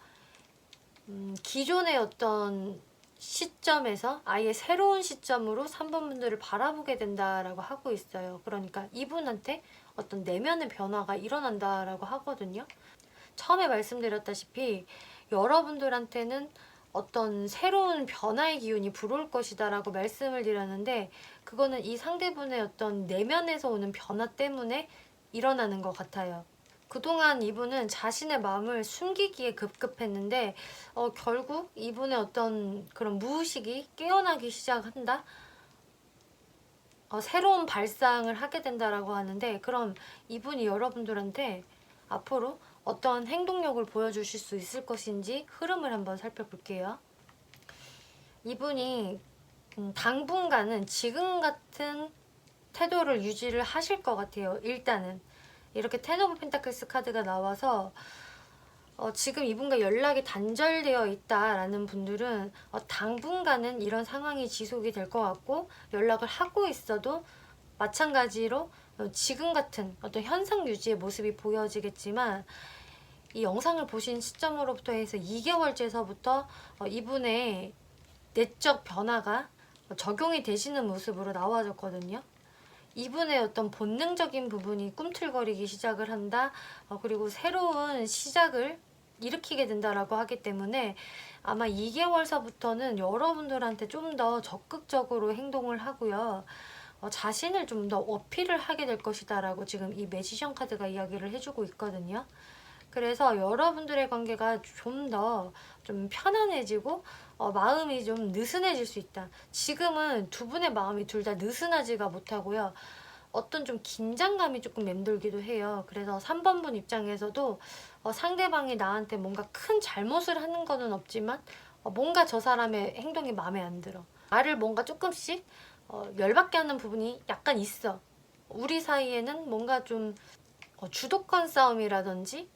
기존의 어떤 시점에서 아예 새로운 시점으로 3번 분들을 바라보게 된다라고 하고 있어요. 그러니까 이분한테 어떤 내면의 변화가 일어난다라고 하거든요. 처음에 말씀드렸다시피 여러분들한테는 어떤 새로운 변화의 기운이 불어올 것이다 라고 말씀을 드렸는데, 그거는 이 상대분의 어떤 내면에서 오는 변화 때문에 일어나는 것 같아요. 그동안 이분은 자신의 마음을 숨기기에 급급했는데 결국 이분의 어떤 그런 무의식이 깨어나기 시작한다? 새로운 발상을 하게 된다라고 하는데, 그럼 이분이 여러분들한테 앞으로 어떤 행동력을 보여주실 수 있을 것인지 흐름을 한번 살펴볼게요. 이분이 당분간은 지금 같은 태도를 유지를 하실 것 같아요. 일단은 이렇게 텐 오브 펜타클스 카드가 나와서 지금 이분과 연락이 단절되어 있다라는 분들은 당분간은 이런 상황이 지속이 될 것 같고, 연락을 하고 있어도 마찬가지로 지금 같은 어떤 현상 유지의 모습이 보여지겠지만, 이 영상을 보신 시점으로부터 해서 2개월째서부터 이분의 내적 변화가 적용이 되시는 모습으로 나와졌거든요. 이분의 어떤 본능적인 부분이 꿈틀거리기 시작을 한다. 그리고 새로운 시작을 일으키게 된다라고 하기 때문에 아마 2개월서부터는 여러분들한테 좀 더 적극적으로 행동을 하고요. 자신을 좀 더 어필을 하게 될 것이다 라고 지금 이 매지션 카드가 이야기를 해주고 있거든요. 그래서 여러분들의 관계가 좀 더 좀 편안해지고 마음이 좀 느슨해질 수 있다. 지금은 두 분의 마음이 둘 다 느슨하지가 못하고요. 어떤 좀 긴장감이 조금 맴돌기도 해요. 그래서 3번 분 입장에서도 상대방이 나한테 뭔가 큰 잘못을 하는 거는 없지만 뭔가 저 사람의 행동이 마음에 안 들어. 나를 뭔가 조금씩 열받게 하는 부분이 약간 있어. 우리 사이에는 뭔가 좀 주도권 싸움이라든지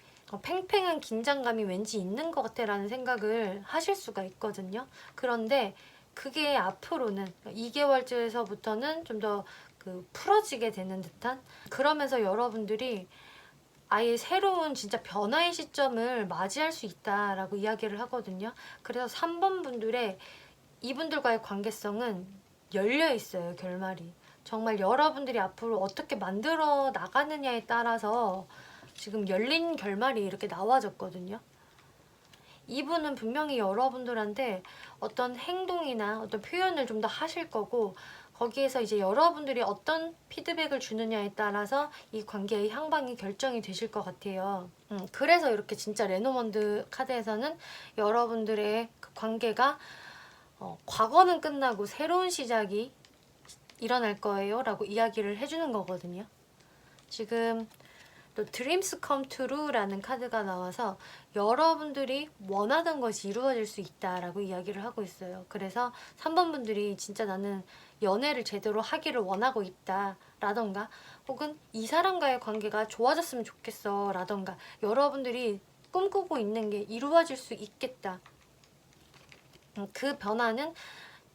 팽팽한 긴장감이 왠지 있는 것 같아 라는 생각을 하실 수가 있거든요. 그런데 그게 앞으로는 2개월째에서부터는 좀 더 풀어지게 되는 듯한, 그러면서 여러분들이 아예 새로운 진짜 변화의 시점을 맞이할 수 있다라고 이야기를 하거든요. 그래서 3번 분들의 이분들과의 관계성은 열려 있어요. 결말이 정말 여러분들이 앞으로 어떻게 만들어 나가느냐에 따라서 지금 열린 결말이 이렇게 나와졌거든요. 이분은 분명히 여러분들한테 어떤 행동이나 어떤 표현을 좀 더 하실 거고, 거기에서 이제 여러분들이 어떤 피드백을 주느냐에 따라서 이 관계의 향방이 결정이 되실 것 같아요. 그래서 이렇게 진짜 레노먼드 카드에서는 여러분들의 그 관계가 과거는 끝나고 새로운 시작이 일어날 거예요 라고 이야기를 해주는 거거든요. 지금 또 Dreams Come True라는 카드가 나와서 여러분들이 원하던 것이 이루어질 수 있다라고 이야기를 하고 있어요. 그래서 3번 분들이 진짜 나는 연애를 제대로 하기를 원하고 있다 라던가, 혹은 이 사람과의 관계가 좋아졌으면 좋겠어 라던가, 여러분들이 꿈꾸고 있는 게 이루어질 수 있겠다. 그 변화는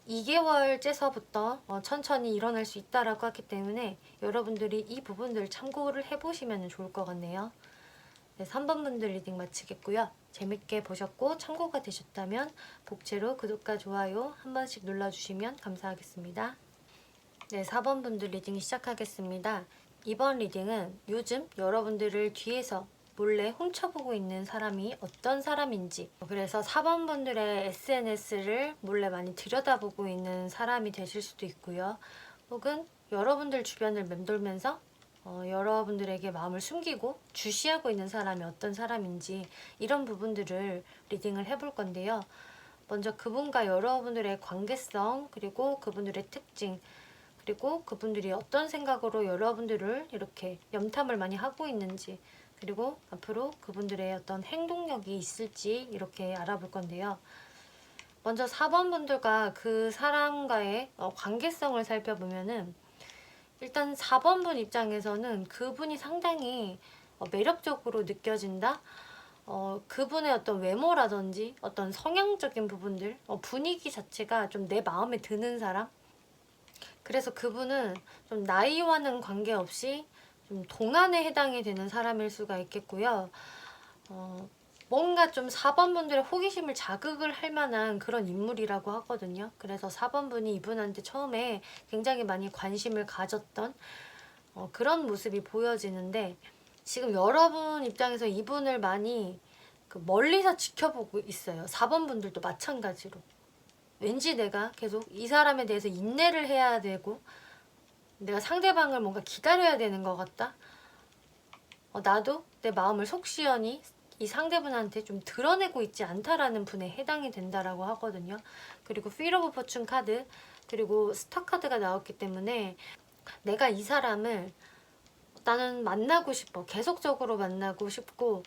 2개월째서부터 천천히 일어날 수 있다라고 하기 때문에 여러분들이 이 부분들 참고를 해보시면 좋을 것 같네요. 네, 3번 분들 리딩 마치겠고요. 재밌게 보셨고 참고가 되셨다면 복채로 구독과 좋아요 한 번씩 눌러주시면 감사하겠습니다. 네, 4번 분들 리딩 시작하겠습니다. 이번 리딩은 요즘 여러분들을 뒤에서 몰래 훔쳐보고 있는 사람이 어떤 사람인지, 그래서 4번 분들의 SNS를 몰래 많이 들여다보고 있는 사람이 되실 수도 있고요. 혹은 여러분들 주변을 맴돌면서 여러분들에게 마음을 숨기고 주시하고 있는 사람이 어떤 사람인지, 이런 부분들을 리딩을 해볼 건데요. 먼저 그분과 여러분들의 관계성, 그리고 그분들의 특징, 그리고 그분들이 어떤 생각으로 여러분들을 이렇게 염탐을 많이 하고 있는지, 그리고 앞으로 그분들의 어떤 행동력이 있을지 이렇게 알아볼 건데요. 먼저 4번 분들과 그 사람과의 관계성을 살펴보면은, 일단 4번 분 입장에서는 그분이 상당히 매력적으로 느껴진다. 그분의 어떤 외모라든지 어떤 성향적인 부분들, 분위기 자체가 좀 내 마음에 드는 사람. 그래서 그분은 좀 나이와는 관계없이 좀 동안에 해당이 되는 사람일 수가 있겠고요. 뭔가 좀 4번 분들의 호기심을 자극을 할 만한 그런 인물이라고 하거든요. 그래서 4번 분이 이분한테 처음에 굉장히 많이 관심을 가졌던 그런 모습이 보여지는데, 지금 여러분 입장에서 이분을 많이 멀리서 지켜보고 있어요. 4번 분들도 마찬가지로. 왠지 내가 계속 이 사람에 대해서 인내를 해야 되고, 내가 상대방을 뭔가 기다려야 되는 것 같다. 나도 내 마음을 속 시원히 이 상대분한테 좀 드러내고 있지 않다라는 분에 해당이 된다라고 하거든요. 그리고 Wheel of Fortune 카드, 그리고 스타 카드가 나왔기 때문에 내가 이 사람을 나는 만나고 싶어, 계속적으로 만나고 싶고,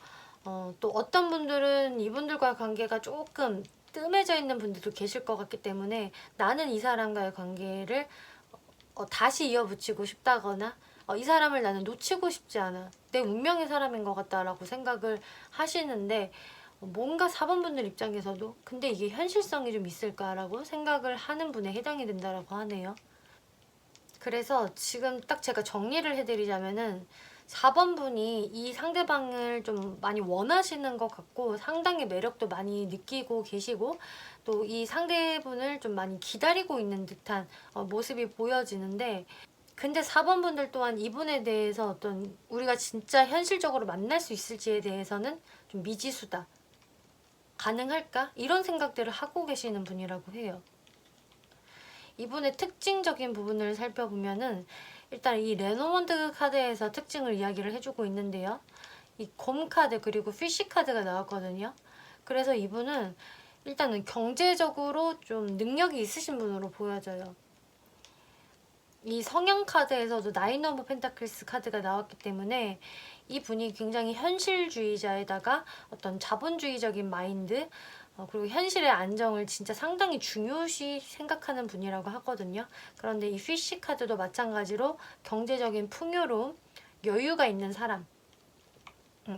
또 어떤 분들은 이분들과의 관계가 조금 뜸해져 있는 분들도 계실 것 같기 때문에 나는 이 사람과의 관계를 다시 이어붙이고 싶다거나, 이 사람을 나는 놓치고 싶지 않아, 내 운명의 사람인 것 같다라고 생각을 하시는데, 뭔가 4번 분들 입장에서도 근데 이게 현실성이 좀 있을까라고 생각을 하는 분에 해당이 된다라고 하네요. 그래서 지금 딱 제가 정리를 해드리자면은, 4번 분이 이 상대방을 좀 많이 원하시는 것 같고, 상당히 매력도 많이 느끼고 계시고, 또 이 상대분을 좀 많이 기다리고 있는 듯한 모습이 보여지는데, 근데 4번 분들 또한 이분에 대해서 어떤 우리가 진짜 현실적으로 만날 수 있을지에 대해서는 좀 미지수다, 가능할까? 이런 생각들을 하고 계시는 분이라고 해요. 이분의 특징적인 부분을 살펴보면은, 일단 이 레노먼드 카드에서 특징을 이야기를 해주고 있는데요. 이 곰 카드 그리고 피쉬 카드가 나왔거든요. 그래서 이분은 일단은 경제적으로 좀 능력이 있으신 분으로 보여져요. 이 성향 카드에서도 나인 오브 펜타클스 카드가 나왔기 때문에 이분이 굉장히 현실주의자에다가 어떤 자본주의적인 마인드, 그리고 현실의 안정을 진짜 상당히 중요시 생각하는 분이라고 하거든요. 그런데 이 피쉬 카드도 마찬가지로 경제적인 풍요로움, 여유가 있는 사람,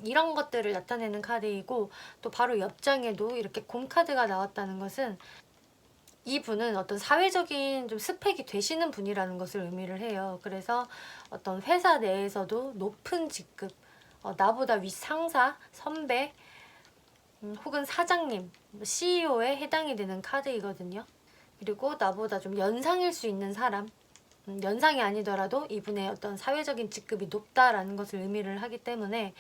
이런 것들을 나타내는 카드이고, 또 바로 옆장에도 이렇게 곰 카드가 나왔다는 것은 이분은 어떤 사회적인 좀 스펙이 되시는 분이라는 것을 의미를 해요. 그래서 어떤 회사 내에서도 높은 직급, 나보다 윗 상사, 선배, 혹은 사장님, CEO에 해당이 되는 카드이거든요. 그리고 나보다 좀 연상일 수 있는 사람, 연상이 아니더라도 이분의 어떤 사회적인 직급이 높다라는 것을 의미를 하기 때문에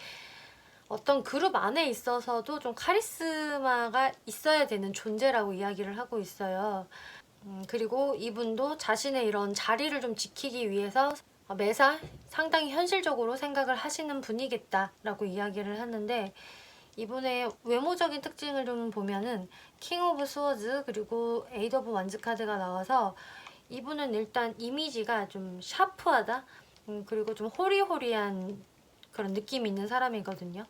어떤 그룹 안에 있어서도 좀 카리스마가 있어야 되는 존재라고 이야기를 하고 있어요. 그리고 이분도 자신의 이런 자리를 좀 지키기 위해서 매사 상당히 현실적으로 생각을 하시는 분이겠다라고 이야기를 하는데, 이분의 외모적인 특징을 좀 보면은 킹 오브 스워즈 그리고 에이드 오브 완즈 카드가 나와서 이분은 일단 이미지가 좀 샤프하다, 그리고 좀 호리호리한 그런 느낌이 있는 사람이거든요.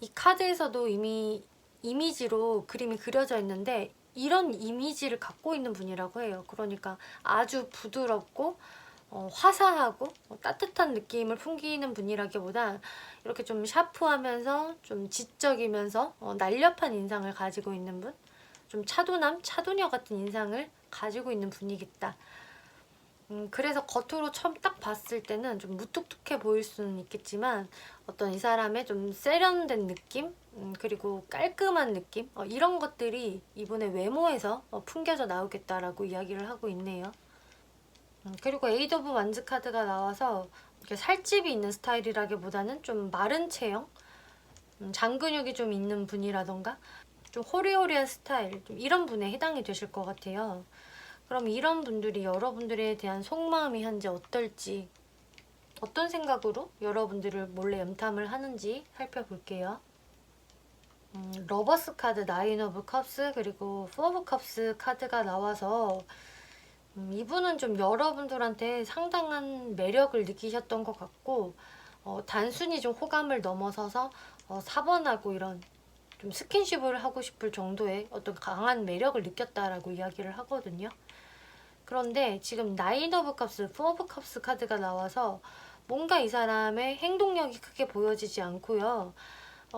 이 카드에서도 이미 이미지로 그림이 그려져 있는데 이런 이미지를 갖고 있는 분이라고 해요. 그러니까 아주 부드럽고 화사하고 따뜻한 느낌을 풍기는 분이라기보다 이렇게 좀 샤프하면서 좀 지적이면서 날렵한 인상을 가지고 있는 분, 좀 차도남, 차도녀 같은 인상을 가지고 있는 분이겠다. 그래서 겉으로 처음 딱 봤을 때는 좀 무뚝뚝해 보일 수는 있겠지만 어떤 이 사람의 좀 세련된 느낌, 그리고 깔끔한 느낌, 이런 것들이 이분의 외모에서 풍겨져 나오겠다라고 이야기를 하고 있네요. 그리고 에이드 오브 완즈 카드가 나와서 이렇게 살집이 있는 스타일이라기보다는 좀 마른 체형, 장근육이 좀 있는 분이라던가 좀 호리호리한 스타일, 좀 이런 분에 해당이 되실 것 같아요. 그럼 이런 분들이 여러분들에 대한 속마음이 현재 어떨지, 어떤 생각으로 여러분들을 몰래 염탐을 하는지 살펴볼게요. 러버스 카드, 나인 오브 컵스, 그리고 포 오브 컵스 카드가 나와서 이분은 좀 여러분들한테 상당한 매력을 느끼셨던 것 같고, 단순히 좀 호감을 넘어서서 사번하고 이런 좀 스킨십을 하고 싶을 정도의 어떤 강한 매력을 느꼈다라고 이야기를 하거든요. 그런데 지금 나인 오브 컵스, 포 오브 컵스 카드가 나와서 뭔가 이 사람의 행동력이 크게 보여지지 않고요.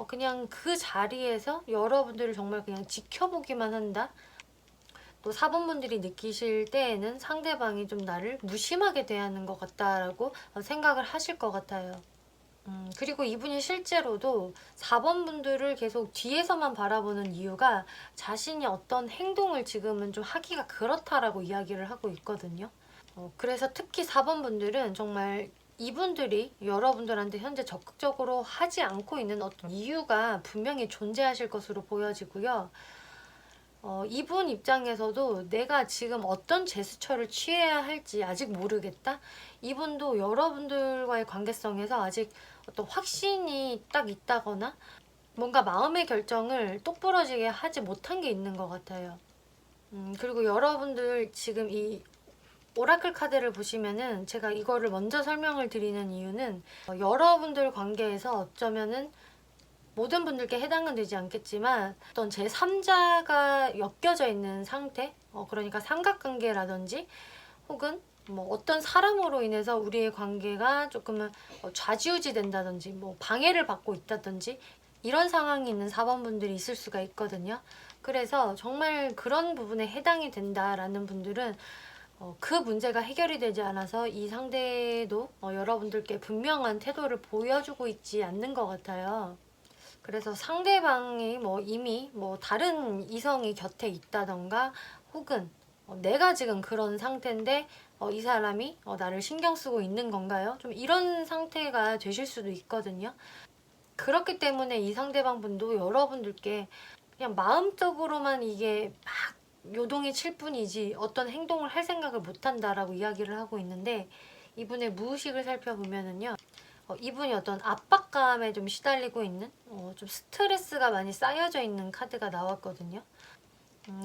그냥 그 자리에서 여러분들을 정말 그냥 지켜보기만 한다? 또 사본분들이 느끼실 때에는 상대방이 좀 나를 무심하게 대하는 것 같다라고 생각을 하실 것 같아요. 그리고 이분이 실제로도 4번 분들을 계속 뒤에서만 바라보는 이유가 자신이 어떤 행동을 지금은 좀 하기가 그렇다라고 이야기를 하고 있거든요. 그래서 특히 4번 분들은 정말 이분들이 여러분들한테 현재 적극적으로 하지 않고 있는 어떤 이유가 분명히 존재하실 것으로 보여지고요. 이분 입장에서도 내가 지금 어떤 제스처를 취해야 할지 아직 모르겠다? 이분도 여러분들과의 관계성에서 아직 어떤 확신이 딱 있다거나 뭔가 마음의 결정을 똑부러지게 하지 못한 게 있는 것 같아요. 그리고 여러분들 지금 이 오라클 카드를 보시면은 제가 이거를 먼저 설명을 드리는 이유는 여러분들 관계에서 어쩌면은 모든 분들께 해당은 되지 않겠지만 어떤 제3자가 엮여져 있는 상태, 그러니까 삼각관계라든지 혹은 뭐 어떤 사람으로 인해서 우리의 관계가 조금은 좌지우지 된다든지 뭐 방해를 받고 있다든지 이런 상황이 있는 사번분들이 있을 수가 있거든요. 그래서 정말 그런 부분에 해당이 된다라는 분들은 그 문제가 해결이 되지 않아서 이 상대도 여러분들께 분명한 태도를 보여주고 있지 않는 것 같아요. 그래서 상대방이 뭐 이미 뭐 다른 이성이 곁에 있다던가 혹은 내가 지금 그런 상태인데 이 사람이 나를 신경 쓰고 있는 건가요? 좀 이런 상태가 되실 수도 있거든요. 그렇기 때문에 이 상대방 분도 여러분들께 그냥 마음적으로만 이게 막 요동이 칠 뿐이지 어떤 행동을 할 생각을 못 한다라고 이야기를 하고 있는데, 이분의 무의식을 살펴보면은요. 이분이 어떤 압박감에 좀 시달리고 있는 좀 스트레스가 많이 쌓여져 있는 카드가 나왔거든요.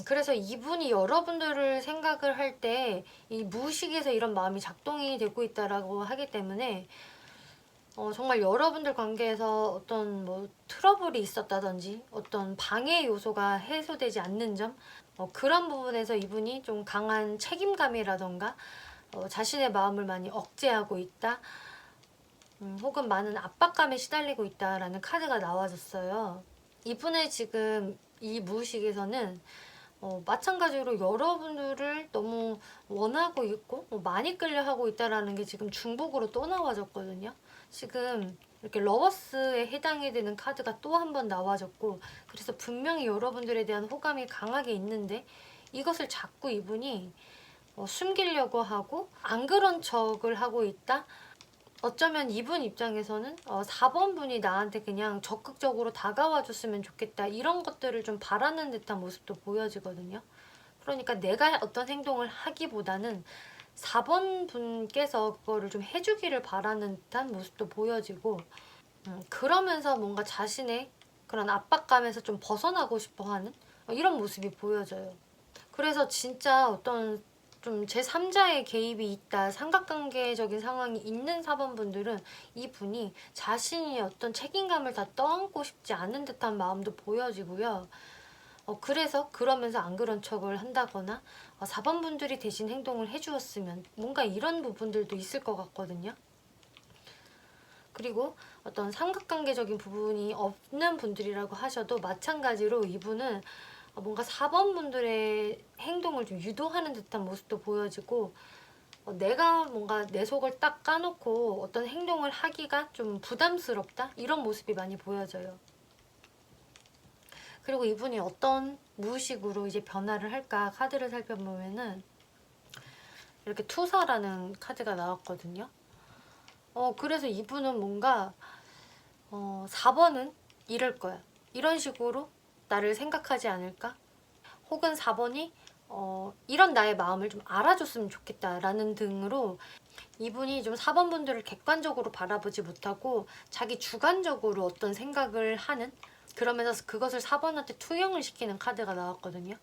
그래서 이분이 여러분들을 생각을 할 때 이 무의식에서 이런 마음이 작동이 되고 있다라고 하기 때문에 정말 여러분들 관계에서 어떤 뭐 트러블이 있었다든지 어떤 방해 요소가 해소되지 않는 점, 그런 부분에서 이분이 좀 강한 책임감이라던가 자신의 마음을 많이 억제하고 있다, 혹은 많은 압박감에 시달리고 있다라는 카드가 나와줬어요. 이분의 지금 이 무의식에서는 마찬가지로 여러분들을 너무 원하고 있고 많이 끌려하고 있다라는 게 지금 중복으로 또 나와졌거든요. 지금 이렇게 러버스에 해당이 되는 카드가 또 한 번 나와졌고, 그래서 분명히 여러분들에 대한 호감이 강하게 있는데 이것을 자꾸 이분이 숨기려고 하고 안 그런 척을 하고 있다. 어쩌면 이분 입장에서는 4번 분이 나한테 그냥 적극적으로 다가와 줬으면 좋겠다, 이런 것들을 좀 바라는 듯한 모습도 보여지거든요. 그러니까 내가 어떤 행동을 하기보다는 4번 분께서 그거를 좀 해주기를 바라는 듯한 모습도 보여지고, 그러면서 뭔가 자신의 그런 압박감에서 좀 벗어나고 싶어 하는 이런 모습이 보여져요. 그래서 진짜 어떤 좀 제3자의 개입이 있다, 삼각관계적인 상황이 있는 4번 분들은 이분이 자신이 어떤 책임감을 다 떠안고 싶지 않은 듯한 마음도 보여지고요. 그래서 그러면서 안 그런 척을 한다거나 4번 분들이 대신 행동을 해주었으면, 뭔가 이런 부분들도 있을 것 같거든요. 그리고 어떤 삼각관계적인 부분이 없는 분들이라고 하셔도 마찬가지로 이분은 뭔가 4번 분들의 행동을 좀 유도하는 듯한 모습도 보여지고, 내가 뭔가 내 속을 딱 까놓고 어떤 행동을 하기가 좀 부담스럽다, 이런 모습이 많이 보여져요. 그리고 이분이 어떤 무의식으로 이제 변화를 할까 카드를 살펴보면은 이렇게 투사라는 카드가 나왔거든요. 그래서 이분은 뭔가 4번은 이럴 거야, 이런 식으로 나를 생각하지 않을까? 혹은 4번이 이런 나의 마음을 좀 알아줬으면 좋겠다라는 등으로 이분이 좀 4번 분들을 객관적으로 바라보지 못하고 자기 주관적으로 어떤 생각을 하는, 그러면서 그것을 4번한테 투영을 시키는 카드가 나왔거든요.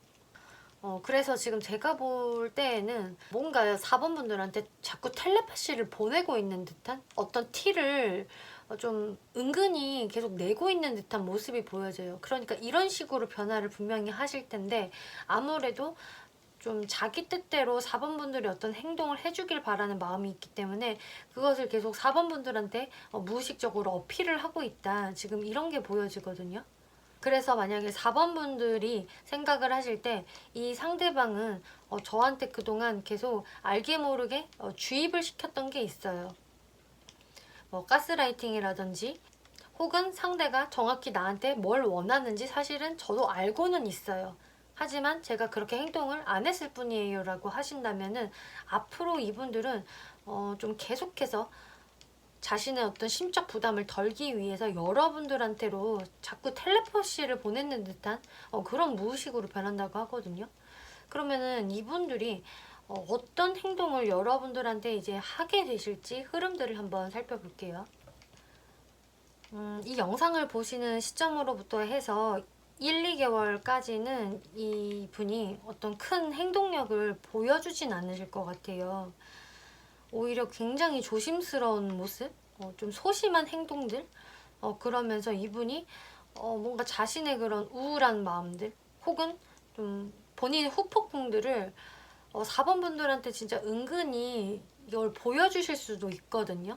그래서 지금 제가 볼 때에는 뭔가 4번 분들한테 자꾸 텔레파시를 보내고 있는 듯한 어떤 티를 좀 은근히 계속 내고 있는 듯한 모습이 보여져요. 그러니까 이런 식으로 변화를 분명히 하실 텐데, 아무래도 좀 자기 뜻대로 4번 분들이 어떤 행동을 해주길 바라는 마음이 있기 때문에 그것을 계속 4번 분들한테 무의식적으로 어필을 하고 있다, 지금 이런 게 보여지거든요. 그래서 만약에 4번 분들이 생각을 하실 때 이 상대방은 저한테 그동안 계속 알게 모르게 주입을 시켰던 게 있어요. 뭐 가스라이팅이라든지, 혹은 상대가 정확히 나한테 뭘 원하는지 사실은 저도 알고는 있어요. 하지만 제가 그렇게 행동을 안 했을 뿐이에요 라고 하신다면은, 앞으로 이분들은 좀 계속해서 자신의 어떤 심적 부담을 덜기 위해서 여러분들한테로 자꾸 텔레파시를 보내는 듯한 그런 무의식으로 변한다고 하거든요. 그러면은 이분들이 어떤 행동을 여러분들한테 이제 하게 되실지 흐름들을 한번 살펴볼게요. 이 영상을 보시는 시점으로부터 해서 1, 2개월까지는 이분이 어떤 큰 행동력을 보여주진 않으실 것 같아요. 오히려 굉장히 조심스러운 모습, 좀 소심한 행동들, 그러면서 이분이 뭔가 자신의 그런 우울한 마음들, 혹은 좀 본인의 후폭풍들을 4번 분들한테 진짜 은근히 이걸 보여주실 수도 있거든요.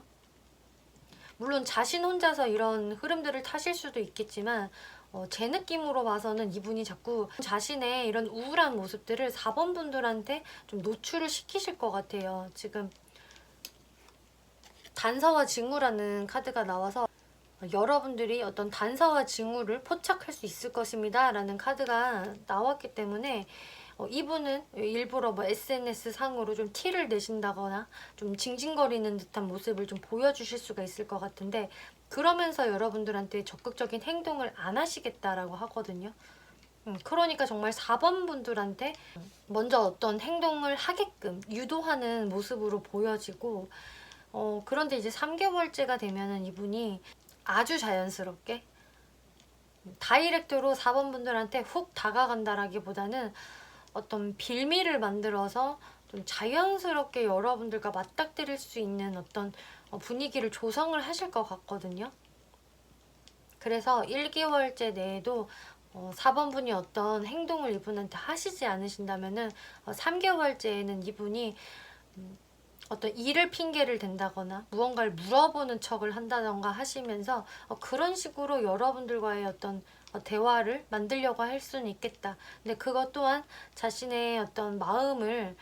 물론 자신 혼자서 이런 흐름들을 타실 수도 있겠지만, 제 느낌으로 봐서는 이분이 자꾸 자신의 이런 우울한 모습들을 4번 분들한테 좀 노출을 시키실 것 같아요. 지금 단서와 징후라는 카드가 나와서 여러분들이 어떤 단서와 징후를 포착할 수 있을 것입니다 라는 카드가 나왔기 때문에 이분은 일부러 뭐 SNS 상으로 좀 티를 내신다거나 좀 징징거리는 듯한 모습을 좀 보여주실 수가 있을 것 같은데, 그러면서 여러분들한테 적극적인 행동을 안 하시겠다라고 하거든요. 그러니까 정말 4번 분들한테 먼저 어떤 행동을 하게끔 유도하는 모습으로 보여지고, 그런데 이제 3개월째가 되면은 이분이 아주 자연스럽게 다이렉트로 4번 분들한테 훅 다가간다라기보다는 어떤 빌미를 만들어서 좀 자연스럽게 여러분들과 맞닥뜨릴 수 있는 어떤 분위기를 조성을 하실 것 같거든요. 그래서 1개월째 내에도 4번 분이 어떤 행동을 이분한테 하시지 않으신다면은 3개월째에는 이분이 어떤 일을 핑계를 댄다거나 무언가를 물어보는 척을 한다던가 하시면서 그런 식으로 여러분들과의 어떤 대화를 만들려고 할 수는 있겠다. 근데 그것 또한 자신의 어떤 마음을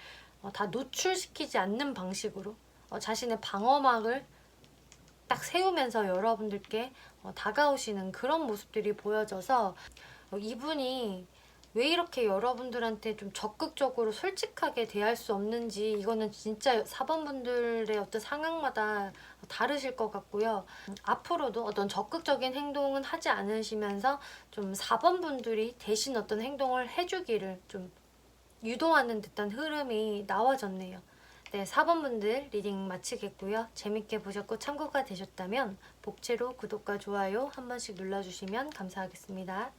다 노출시키지 않는 방식으로 자신의 방어막을 딱 세우면서 여러분들께 다가오시는 그런 모습들이 보여져서 이분이 왜 이렇게 여러분들한테 좀 적극적으로 솔직하게 대할 수 없는지, 이거는 진짜 4번 분들의 어떤 상황마다 다르실 것 같고요. 앞으로도 어떤 적극적인 행동은 하지 않으시면서 좀 4번 분들이 대신 어떤 행동을 해주기를 좀 유도하는 듯한 흐름이 나와졌네요. 네, 4번 분들 리딩 마치겠고요. 재밌게 보셨고 참고가 되셨다면 복채로 구독과 좋아요 한 번씩 눌러주시면 감사하겠습니다.